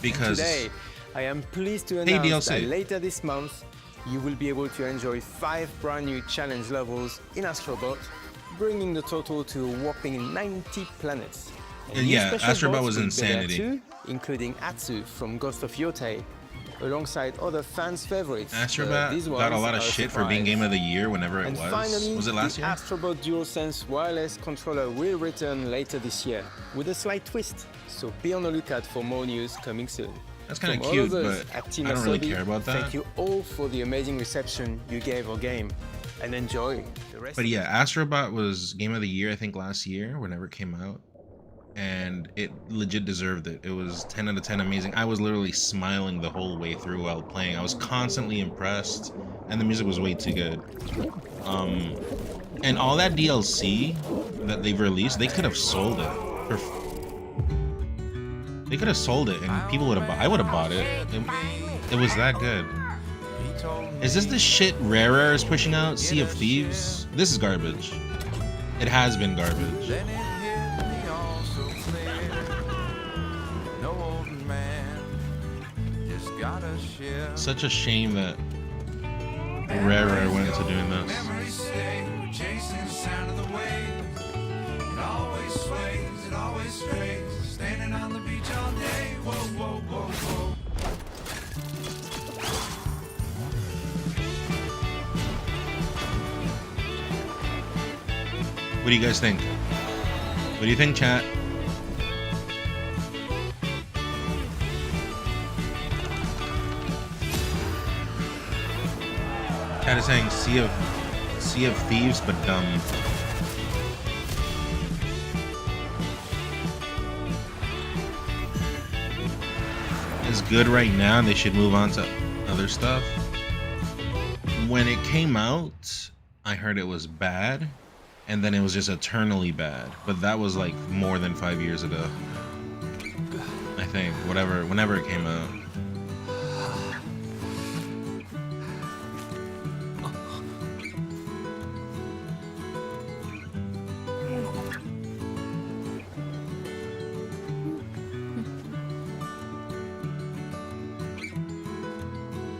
Because Today, I am pleased to Hey, announce DLC. that later this month, you will be able to enjoy 5 brand new challenge levels in Astrobot, bringing the total to a whopping 90 planets. And new yeah, special Astrobot bots was will be there insanity. too, including Atsu from Ghost of Yote, alongside other fans' favorites. Astrobot These got a ones lot of are a shit for being surprise. Game of the Year whenever it And was. finally, Was it last the year? Astrobot DualSense wireless controller will return later this year with a slight twist. So be on the lookout for more news coming soon. That's kinda From all cute, of us but at Team I don't really Asobi, care about that. Thank you all for the amazing reception you gave our game, and enjoy the rest. But of yeah, Astrobot was Game of the Year, I think, last year, whenever it came out. And it legit deserved it. It was 10 out of 10 amazing. I was literally smiling the whole way through while playing. I was constantly impressed, and the music was way too good. And all that DLC that they've released, they could have sold it. They could have sold it, and people would have bought. I would have bought it. It was that good. Is this the shit Rare is pushing out? Sea of Thieves? This is garbage. It has been garbage. Such a shame that Rare went into doing this. What do you guys think? What do you think, chat? Chat is saying Sea of Thieves, but dumb. It's good right now, and they should move on to other stuff. When it came out, I heard it was bad, and then it was just eternally bad. But that was like more than 5 years ago. I think, whenever it came out.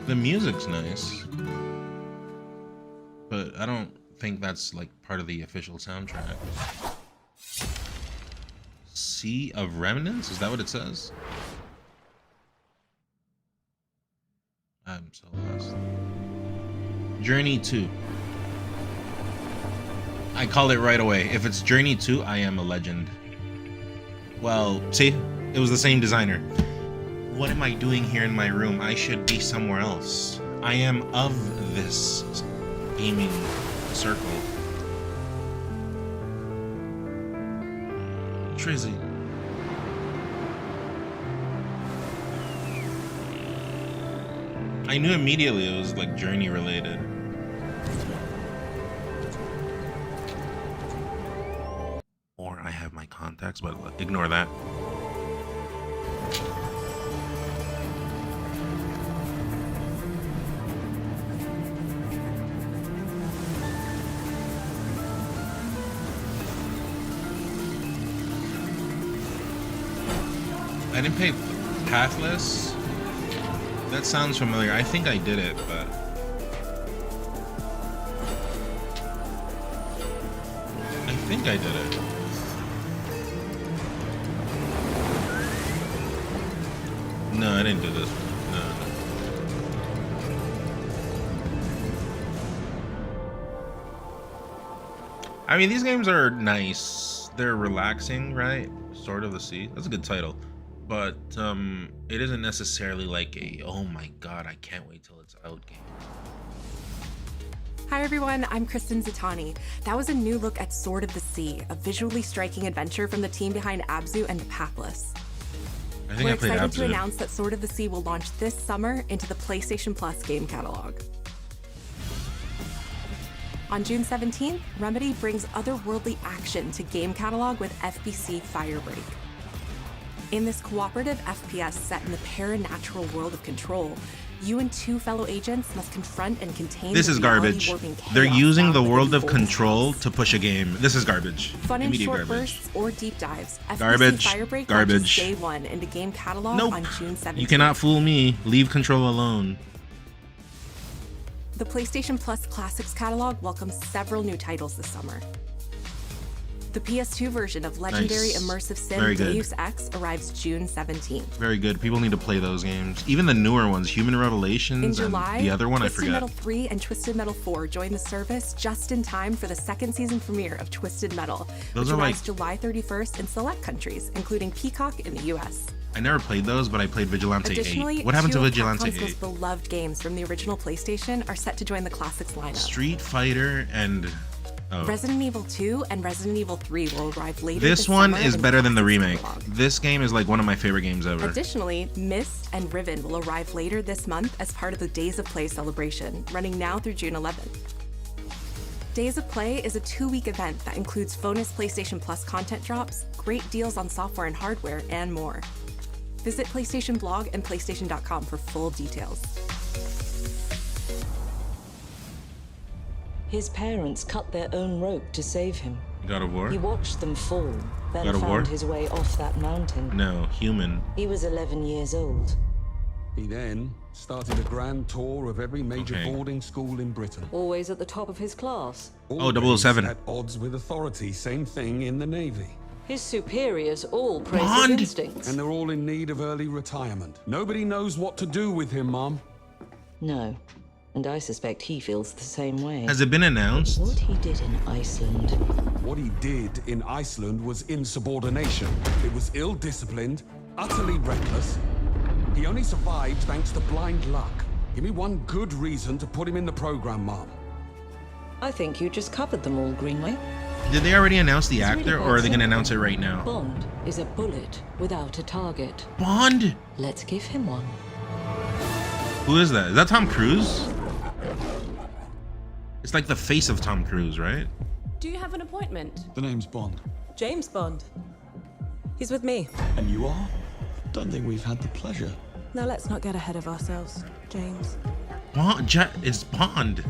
The music's nice, but I don't think that's like part of the official soundtrack. Sea of Remnants? Is that what it says? I'm so lost. Journey 2. I called it right away. If it's Journey 2, I am a legend. Well, see? It was the same designer. What am I doing here in my room? I should be somewhere else. I am of this gaming circle. Trizzy. I knew immediately it was like Journey related. Or I have my contacts, but ignore that. I didn't pay Pathless. That sounds familiar. I think I did it, but I think I did it. No, I didn't do this one. No. I mean, these games are nice. They're relaxing, right? Sword of the Sea. That's a good title. But it isn't necessarily like a, oh my god, I can't wait till it's out game. Hi everyone, I'm Kristen Zatani. That was a new look at Sword of the Sea, a visually striking adventure from the team behind Abzu and The Pathless. We're excited to announce that Sword of the Sea will launch this summer into the PlayStation Plus game catalog. On June 17th, Remedy brings otherworldly action to game catalog with FBC Firebreak. In this cooperative FPS set in the paranatural world of Control, you and two fellow agents must confront and contain. This is garbage. They're using the world of Control to push a game. This is garbage. Fun in short bursts or deep dives. FBC Firebreak launches day one into game catalog on June 17th. You cannot fool me. Leave Control alone. The PlayStation Plus Classics catalog welcomes several new titles this summer. The PS2 version of legendary immersive sim Deus Ex arrives June 17th. Very good. People need to play those games. Even the newer ones, Human Revelations in July, and the other one, Twisted I forget. Metal 3 and Twisted Metal 4 join the service just in time for the second season premiere of Twisted Metal, which arrives July 31st in select countries, including Peacock in the US. I never played those, but I played Vigilante 8. What happened to Vigilante 8? Most beloved games from the original PlayStation are set to join the Classics lineup. Street Fighter and... Resident Evil 2 and Resident Evil 3 will arrive later This one is better than the remake. This game is like one of my favorite games ever. Additionally, Myst and Riven will arrive later this month as part of the Days of Play celebration, running now through June 11th. Days of Play is a 2-week event that includes bonus PlayStation Plus content drops, great deals on software and hardware, and more. Visit PlayStation Blog and PlayStation.com for full details. His parents cut their own rope to save him. God of War? He watched them fall, then God of War? found his way off that mountain. No, Human. He was 11 years old. He then started a grand tour of every major boarding school in Britain. Always at the top of his class. Always 007. At odds with authority, same thing in the Navy. His superiors all praise his instincts. And they're all in need of early retirement. Nobody knows what to do with him, Mom. No. And I suspect he feels the same way. Has it been announced? What he did in Iceland. What he did in Iceland was insubordination. It was ill-disciplined, utterly reckless. He only survived thanks to blind luck. Give me one good reason to put him in the program, Mom. I think you just covered them all, Greenway. Did they already announce the actor, or are they going to announce it right now? Bond is a bullet without a target. Bond? Let's give him one. Who is that? Is that Tom Cruise? It's like the face of Tom Cruise, right? Do you have an appointment? The name's Bond. James Bond. He's with me. And you are? Don't think we've had the pleasure. Now let's not get ahead of ourselves, James. Bond? It's Bond.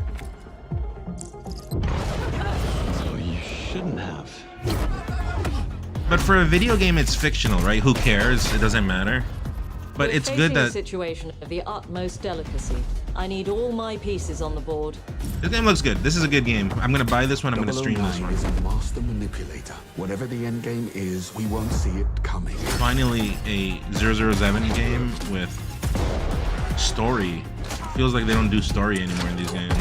So you shouldn't have. But for a video game, it's fictional, right? Who cares? It doesn't matter. But it's good that... a situation of the utmost delicacy. I need all my pieces on the board. This game looks good. This is a good game. I'm going to buy this one. I'm going to stream this one. Is a master manipulator. Whatever the end game is, we won't see it coming. Finally, a 007 game with story. Feels like they don't do story anymore in these games.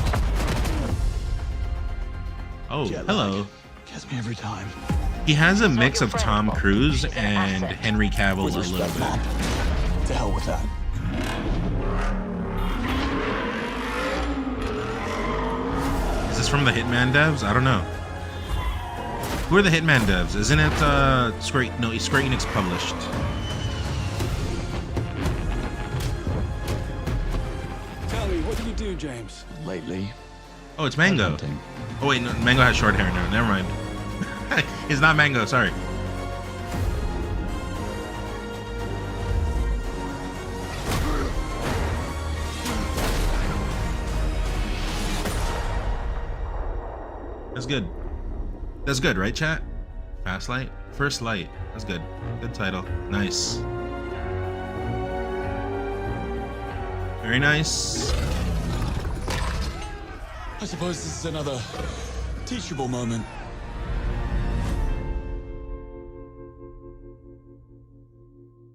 Oh, hello. Gets me every time. He has a mix of Tom Cruise and Henry Cavill a little bit. To hell with that. Is this from the Hitman devs? I don't know. Who are the Hitman devs? Isn't it Square? No, Square Enix published. Tell me, what do you do, James? Lately. Oh, it's Mango. Oh wait, no, Mango has short hair now. Never mind. It's not Mango. Sorry. That's good. That's good, right, chat? Fast Light? First Light. That's good. Good title. Nice. Very nice. I suppose this is another teachable moment.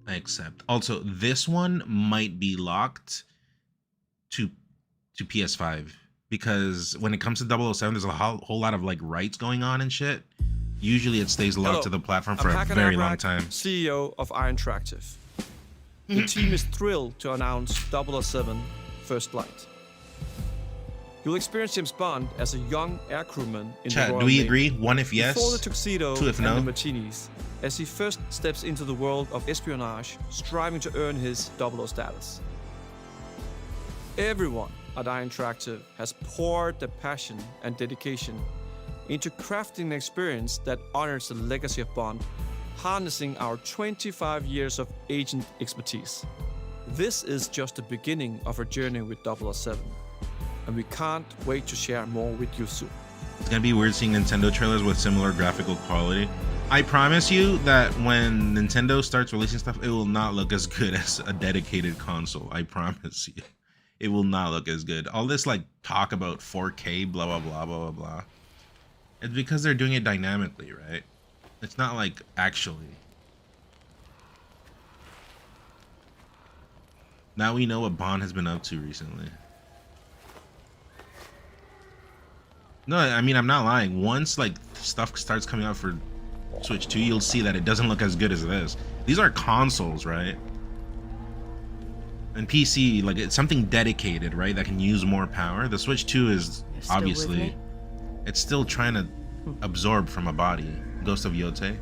I accept. Also, this one might be locked to PS5 because when it comes to 007, there's a whole lot of like rights going on and shit. Usually it stays locked to the platform for a very long time. CEO of Interactive. The team is thrilled to announce 007 First Light. You'll experience James Bond as a young air crewman in Chat, the Royal do we Navy. agree? 1 if yes, Before the tuxedo 2 if and no. the martinis, as he first steps into the world of espionage, striving to earn his 00 status. Everyone at I Interactive has poured their passion and dedication into crafting an experience that honors the legacy of Bond, harnessing our 25 years of agent expertise. This is just the beginning of our journey with 007, and we can't wait to share more with you soon. It's gonna be weird seeing Nintendo trailers with similar graphical quality. I promise you that when Nintendo starts releasing stuff, it will not look as good as a dedicated console. I promise you. It will not look as good. All this like talk about 4K, blah, blah, blah, blah, blah, blah. It's because they're doing it dynamically, right? It's not like actually. Now we know what Bond has been up to recently. No, I mean, I'm not lying. Once like stuff starts coming out for Switch 2, you'll see that it doesn't look as good as this. These are consoles, right? And PC, like it's something dedicated, right? That can use more power. The Switch 2 is obviously, it's still trying to absorb from a body. Ghost of Yote.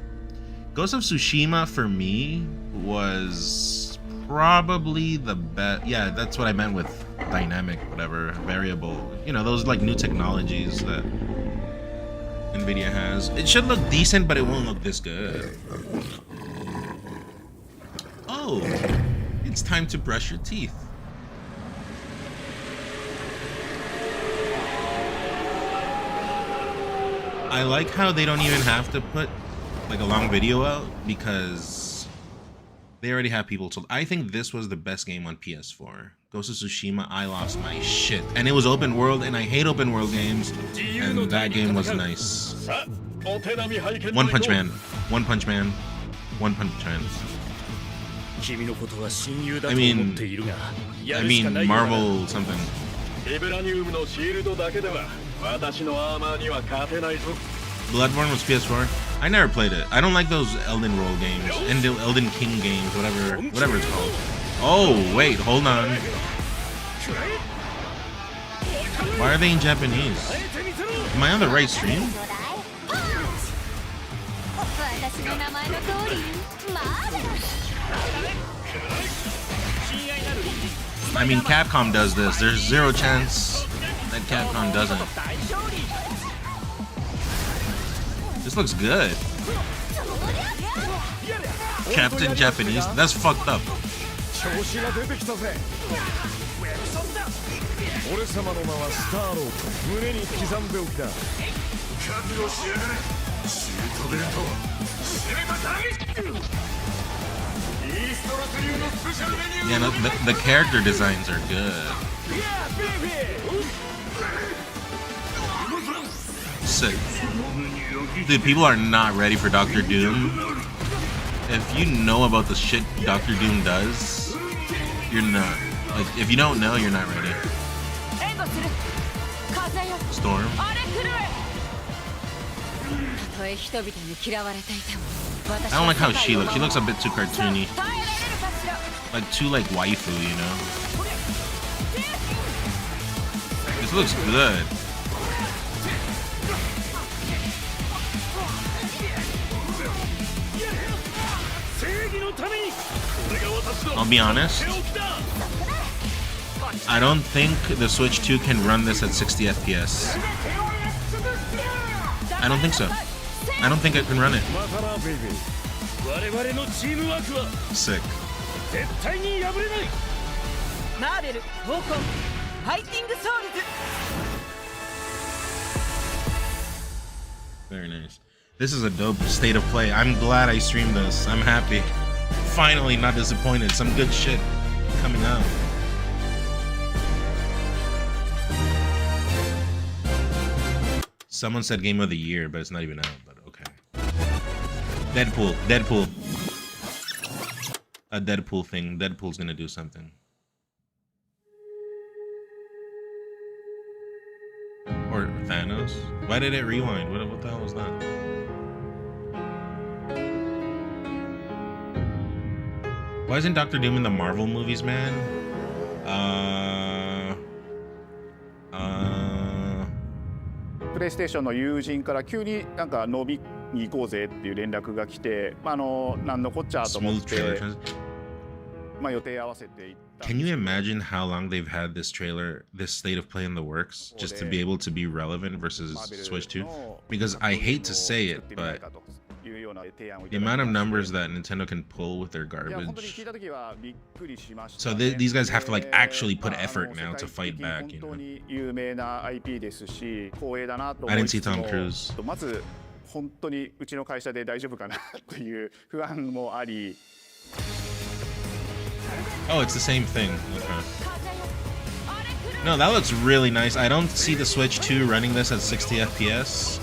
Ghost of Tsushima for me was probably the best. Yeah, that's what I meant with dynamic, whatever, variable. You know, those like new technologies that Nvidia has. It should look decent, but it won't look this good. Oh, it's time to brush your teeth. I like how they don't even have to put like a long video out because they already have people told. I think this was the best game on PS4. Ghost of Tsushima, I lost my shit. And it was open world, and I hate open world games, and that game was nice. One Punch Man. One Punch Man. One Punch Man. I mean Marvel something. Bloodborne was PS4. I never played it. I don't like those Elden Roll games, Elden King games, whatever it's called. Oh wait, hold on. Why are they in Japanese? Am I on the right stream? I mean, Capcom does this. There's zero chance that Capcom doesn't. This looks good. Captain Japanese? That's fucked up. Yeah, no, the character designs are good. Sick. Dude, people are not ready for Dr. Doom. If you know about the shit Dr. Doom does, you're not. Like, if you don't know, you're not ready. Storm. I don't like how she looks. She looks a bit too cartoony. Like, too, like, waifu, you know? This looks good. I'll be honest. I don't think the Switch 2 can run this at 60 FPS. I don't think so. I don't think it can run it. Sick. Very nice. This is a dope state of play. I'm glad I streamed this. I'm happy. Finally, not disappointed. Some good shit coming out. Someone said game of the year, but it's not even out, but okay. Deadpool. A Deadpool thing. Deadpool's gonna do something. Or Thanos? Why did it rewind? What the hell was that? Why isn't Dr. Doom in the Marvel movies, man? プレイステーションの友人から急になんか飲みに行こうぜっていう連絡が来て、なんのこっちゃと思って、予定合わせて行ったんですけど。Can you imagine how long they've had this trailer, this state of play in the works, just to be able to be relevant versus Switch 2? Because I hate to say it, but the amount of numbers that Nintendo can pull with their garbage. So these guys have to like actually put effort now to fight back, you know? I didn't see Tom Cruise. 本当にうちの会社で大丈夫かなという不安もあり。Oh, it's the same thing. Okay. No, that looks really nice. I don't see the Switch 2 running this at 60 FPS.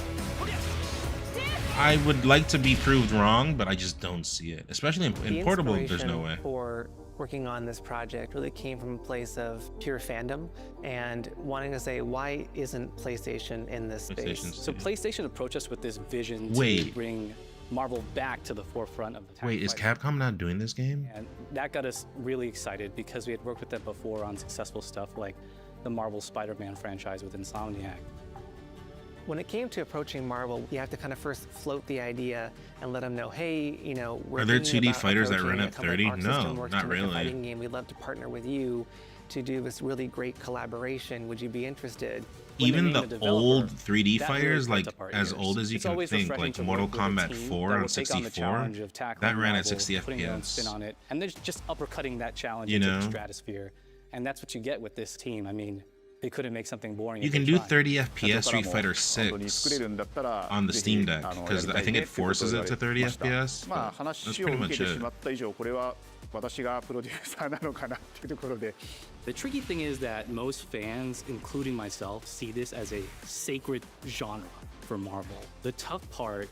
I would like to be proved wrong, but I just don't see it. Especially in portable, there's no way. For working on this project really came from a place of pure fandom and wanting to say, why isn't PlayStation in this space? So PlayStation approached us with this vision to bring Marvel back to the forefront of the Wait, is Capcom not doing this game? And that got us really excited because we had worked with them before on successful stuff like the Marvel Spider-Man franchise with Insomniac. When it came to approaching Marvel, you have to kind of first float the idea and let them know, hey, you know, we're Are there 2D fighters that run at 30? No, not really. Fighting game. We'd love to partner with you to do this really great collaboration. Would you be interested? Even the old 3D fighters, like as old as you can think, like Mortal Kombat 4 on 64, that ran at 60 FPS. On it, and they're just uppercutting that challenge into the stratosphere. And that's what you get with this team. I mean, they couldn't make something boring. You can do 30 FPS Street Fighter 6 on the Steam Deck, because I think it forces it to 30 FPS. That's pretty much it. The tricky thing is that most fans, including myself, see this as a sacred genre for Marvel. The tough part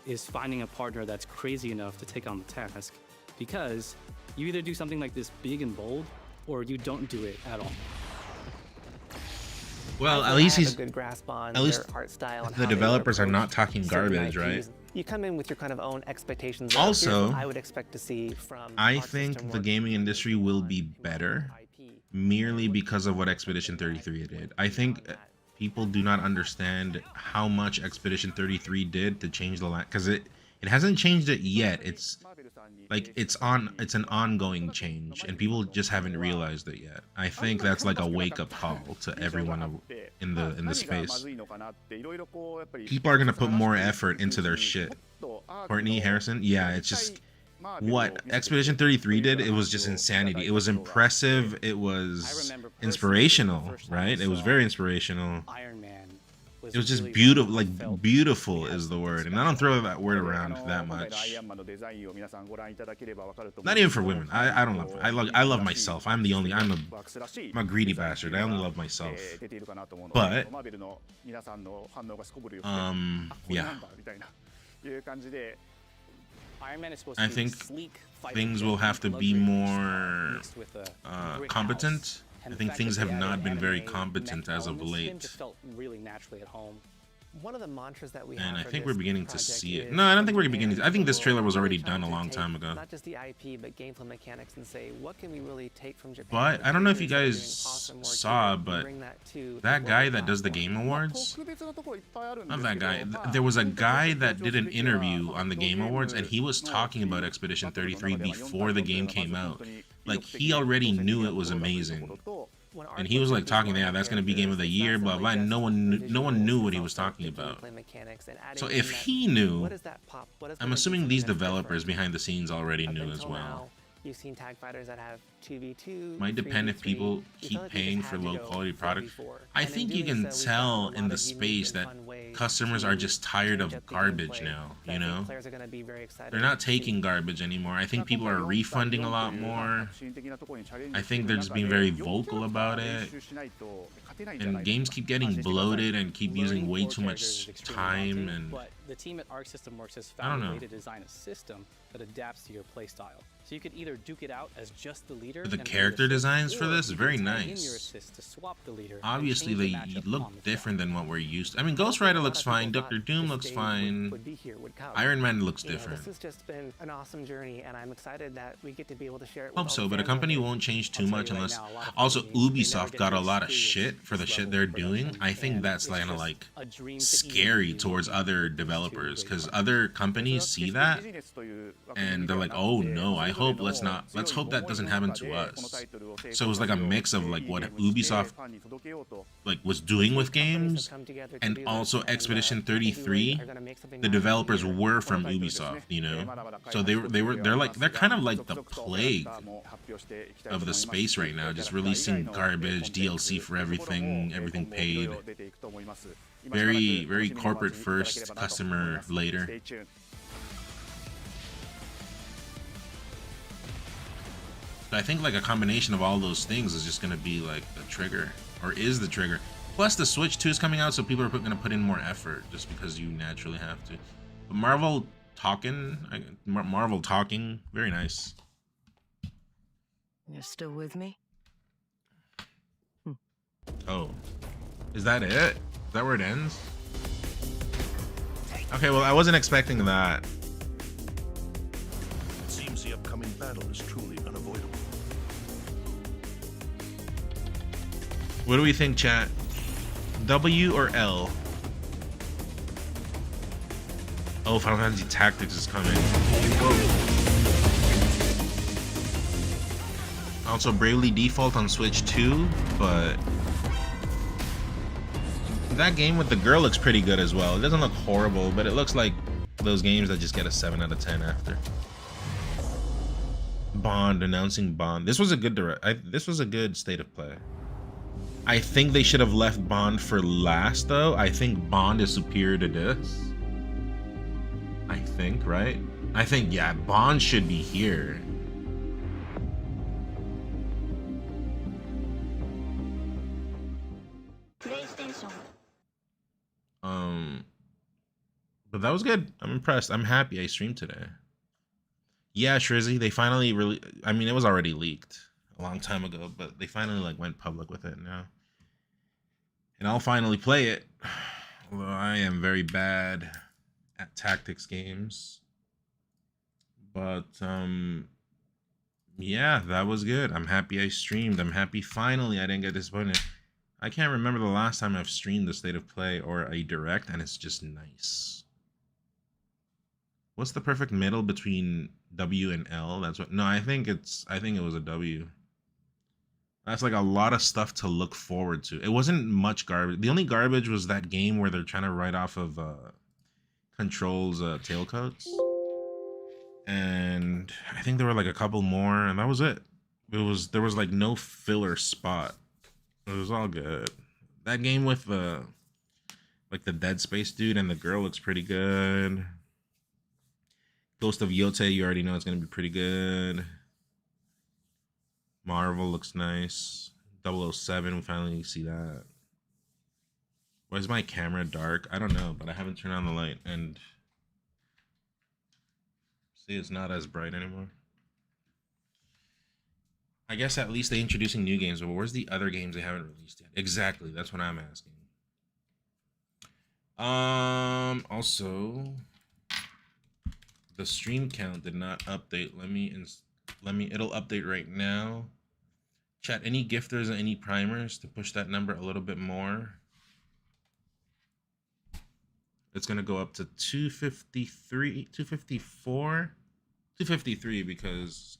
is finding a partner that's crazy enough to take on the task, because you either do something like this big and bold, or you don't do it at all. Well, at least he's a good grasp on their art style and the developers are not talking garbage, right? You come in with your kind of own expectations. Also, I would expect to see from. I think the gaming industry will be better merely because of what Expedition 33 did. I think people do not understand how much Expedition 33 did to change the because it hasn't changed it yet. It's like it's an ongoing change, and people just haven't realized it yet. I think that's like a wake-up call to everyone in the space. People are gonna put more effort into their shit. Courtney Harrison, yeah, it's just what Expedition 33 did. It was just insanity. It was impressive. It was inspirational, right? It was very inspirational. It was just beautiful, like beautiful is the word, and I don't throw that word around that much. Not even for women. I don't love. I love myself. I'm a greedy bastard. I only love myself. But yeah. I think things will have to be more competent. I think things have not been very competent as of late. One of the mantras that we and have I think we're beginning to see it. No, I don't think we're beginning. I think this trailer was already done a long time ago. Not just the IP, but gameplay mechanics, and say, what can we really take from Japan? But I don't know if you guys saw, but that guy that does the Game Awards, not that guy. There was a guy that did an interview on the Game Awards, and he was talking about Expedition 33 before the game came out. Like, he already knew it was amazing. And he was like talking, yeah, that's going to be game of the year, blah, blah. And no one knew what he was talking about. So if he knew, I'm assuming these developers behind the scenes already knew as well. You've seen tag fighters that have 2v2. Might depend if people keep paying for low quality product. I think you can tell in the space that customers are just tired of garbage now, you know? They're not taking garbage anymore. I think people are refunding a lot more. I think they're just being very vocal about it. And games keep getting bloated and keep using way too much time, and the team at Arc System Works has I don't found a know. way to design a system that adapts to your playstyle. So you could either duke it out as just the leader. The and character hold assist, designs for or this is you can very tag in nice. your assist to swap the leader and Obviously, change the they matchup look on the different than what we're used to. I mean, Ghost Rider looks fine. Doctor Doom looks fine. Iron Man looks different. This has just been an awesome journey, and I'm excited that we get to be able to share it with Hope all so, the but a fans out company there. won't change too much right unless. now, a lot of Also, companies, they never Ubisoft get got to a lot of experience shit for the this shit level they're of doing. production, I think and that's it's kind of just like a dream to scary even towards be other developers because other companies see that and they're like, oh no, I hope let's hope that doesn't happen to us. So it was like a mix of like what Ubisoft like was doing with games, and also Expedition 33. The developers were from Ubisoft, you know, so they're kind of like the plague of the space right now, just releasing garbage, DLC for everything paid. Very corporate first, customer later. I think like a combination of all those things is just gonna be like the trigger, or is the trigger. Plus the Switch 2 is coming out, so people are gonna put in more effort just because you naturally have to. But Marvel talking, very nice. You're still with me? Oh, is that it? Is that where it ends? Okay, well I wasn't expecting that. It seems the upcoming battle is truly unavoidable. What do we think, chat? W or L? Oh, Final Fantasy Tactics is coming. Whoa. Also, Bravely Default on Switch 2, but that game with the girl looks pretty good as well. It doesn't look horrible, but it looks like those games that just get a 7 out of 10 after. Bond, announcing Bond. This was a good this was a good state of play. I think they should have left Bond for last, though. I think Bond is superior to this. I think, right? I think, yeah, Bond should be here. But that was good. I'm impressed. I'm happy I streamed today. Yeah, Shrizzy, they finally I mean, it was already leaked a long time ago, but they finally like went public with it now. And I'll finally play it. Although I am very bad at tactics games. But yeah, that was good. I'm happy I streamed. I'm happy finally I didn't get disappointed. I can't remember the last time I've streamed the state of play or a direct, and it's just nice. What's the perfect middle between W and L? That's what. No, I think it was a W. That's like a lot of stuff to look forward to. It wasn't much garbage. The only garbage was that game where they're trying to write off of Control's tailcoats. And I think there were like a couple more, and that was it. There was like no filler spot. It was all good. That game with like the Dead Space dude and the girl looks pretty good. Ghost of Yote, you already know it's gonna be pretty good. Marvel looks nice. 007, we finally see that. Why is my camera dark? I don't know, but I haven't turned on the light, and see, it's not as bright anymore. I guess at least they're introducing new games, but where's the other games they haven't released yet? Exactly, that's what I'm asking. Also, the stream count did not update. It'll update right now. Chat, any gifters and any primers to push that number a little bit more? It's gonna go up to 253, 254, 253 because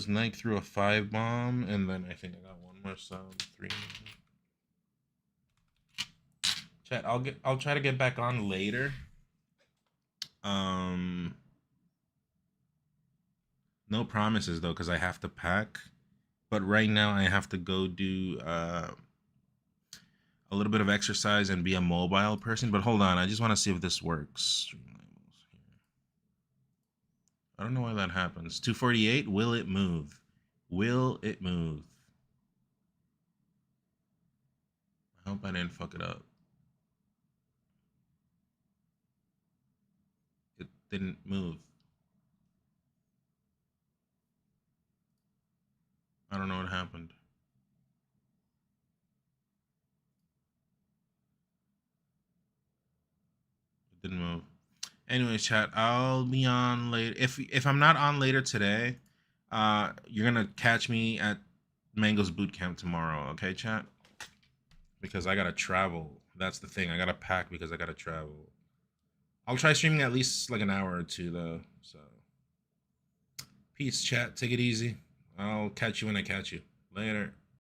Nike threw a 5 bomb, and then I think I got one more sub. 3. Chat, I'll try to get back on later. No promises though, because I have to pack. But right now I have to go do a little bit of exercise and be a mobile person. But hold on, I just want to see if this works. Stream labels here. I don't know why that happens. 248, will it move? Will it move? I hope I didn't fuck it up. It didn't move. I don't know what happened. It didn't move. Anyways, chat, I'll be on later. If I'm not on later today, you're gonna catch me at Mango's boot camp tomorrow, okay, chat? Because I gotta travel. That's the thing. I gotta pack because I gotta travel. I'll try streaming at least like an hour or two though. So peace, chat. Take it easy. I'll catch you when I catch you. Later.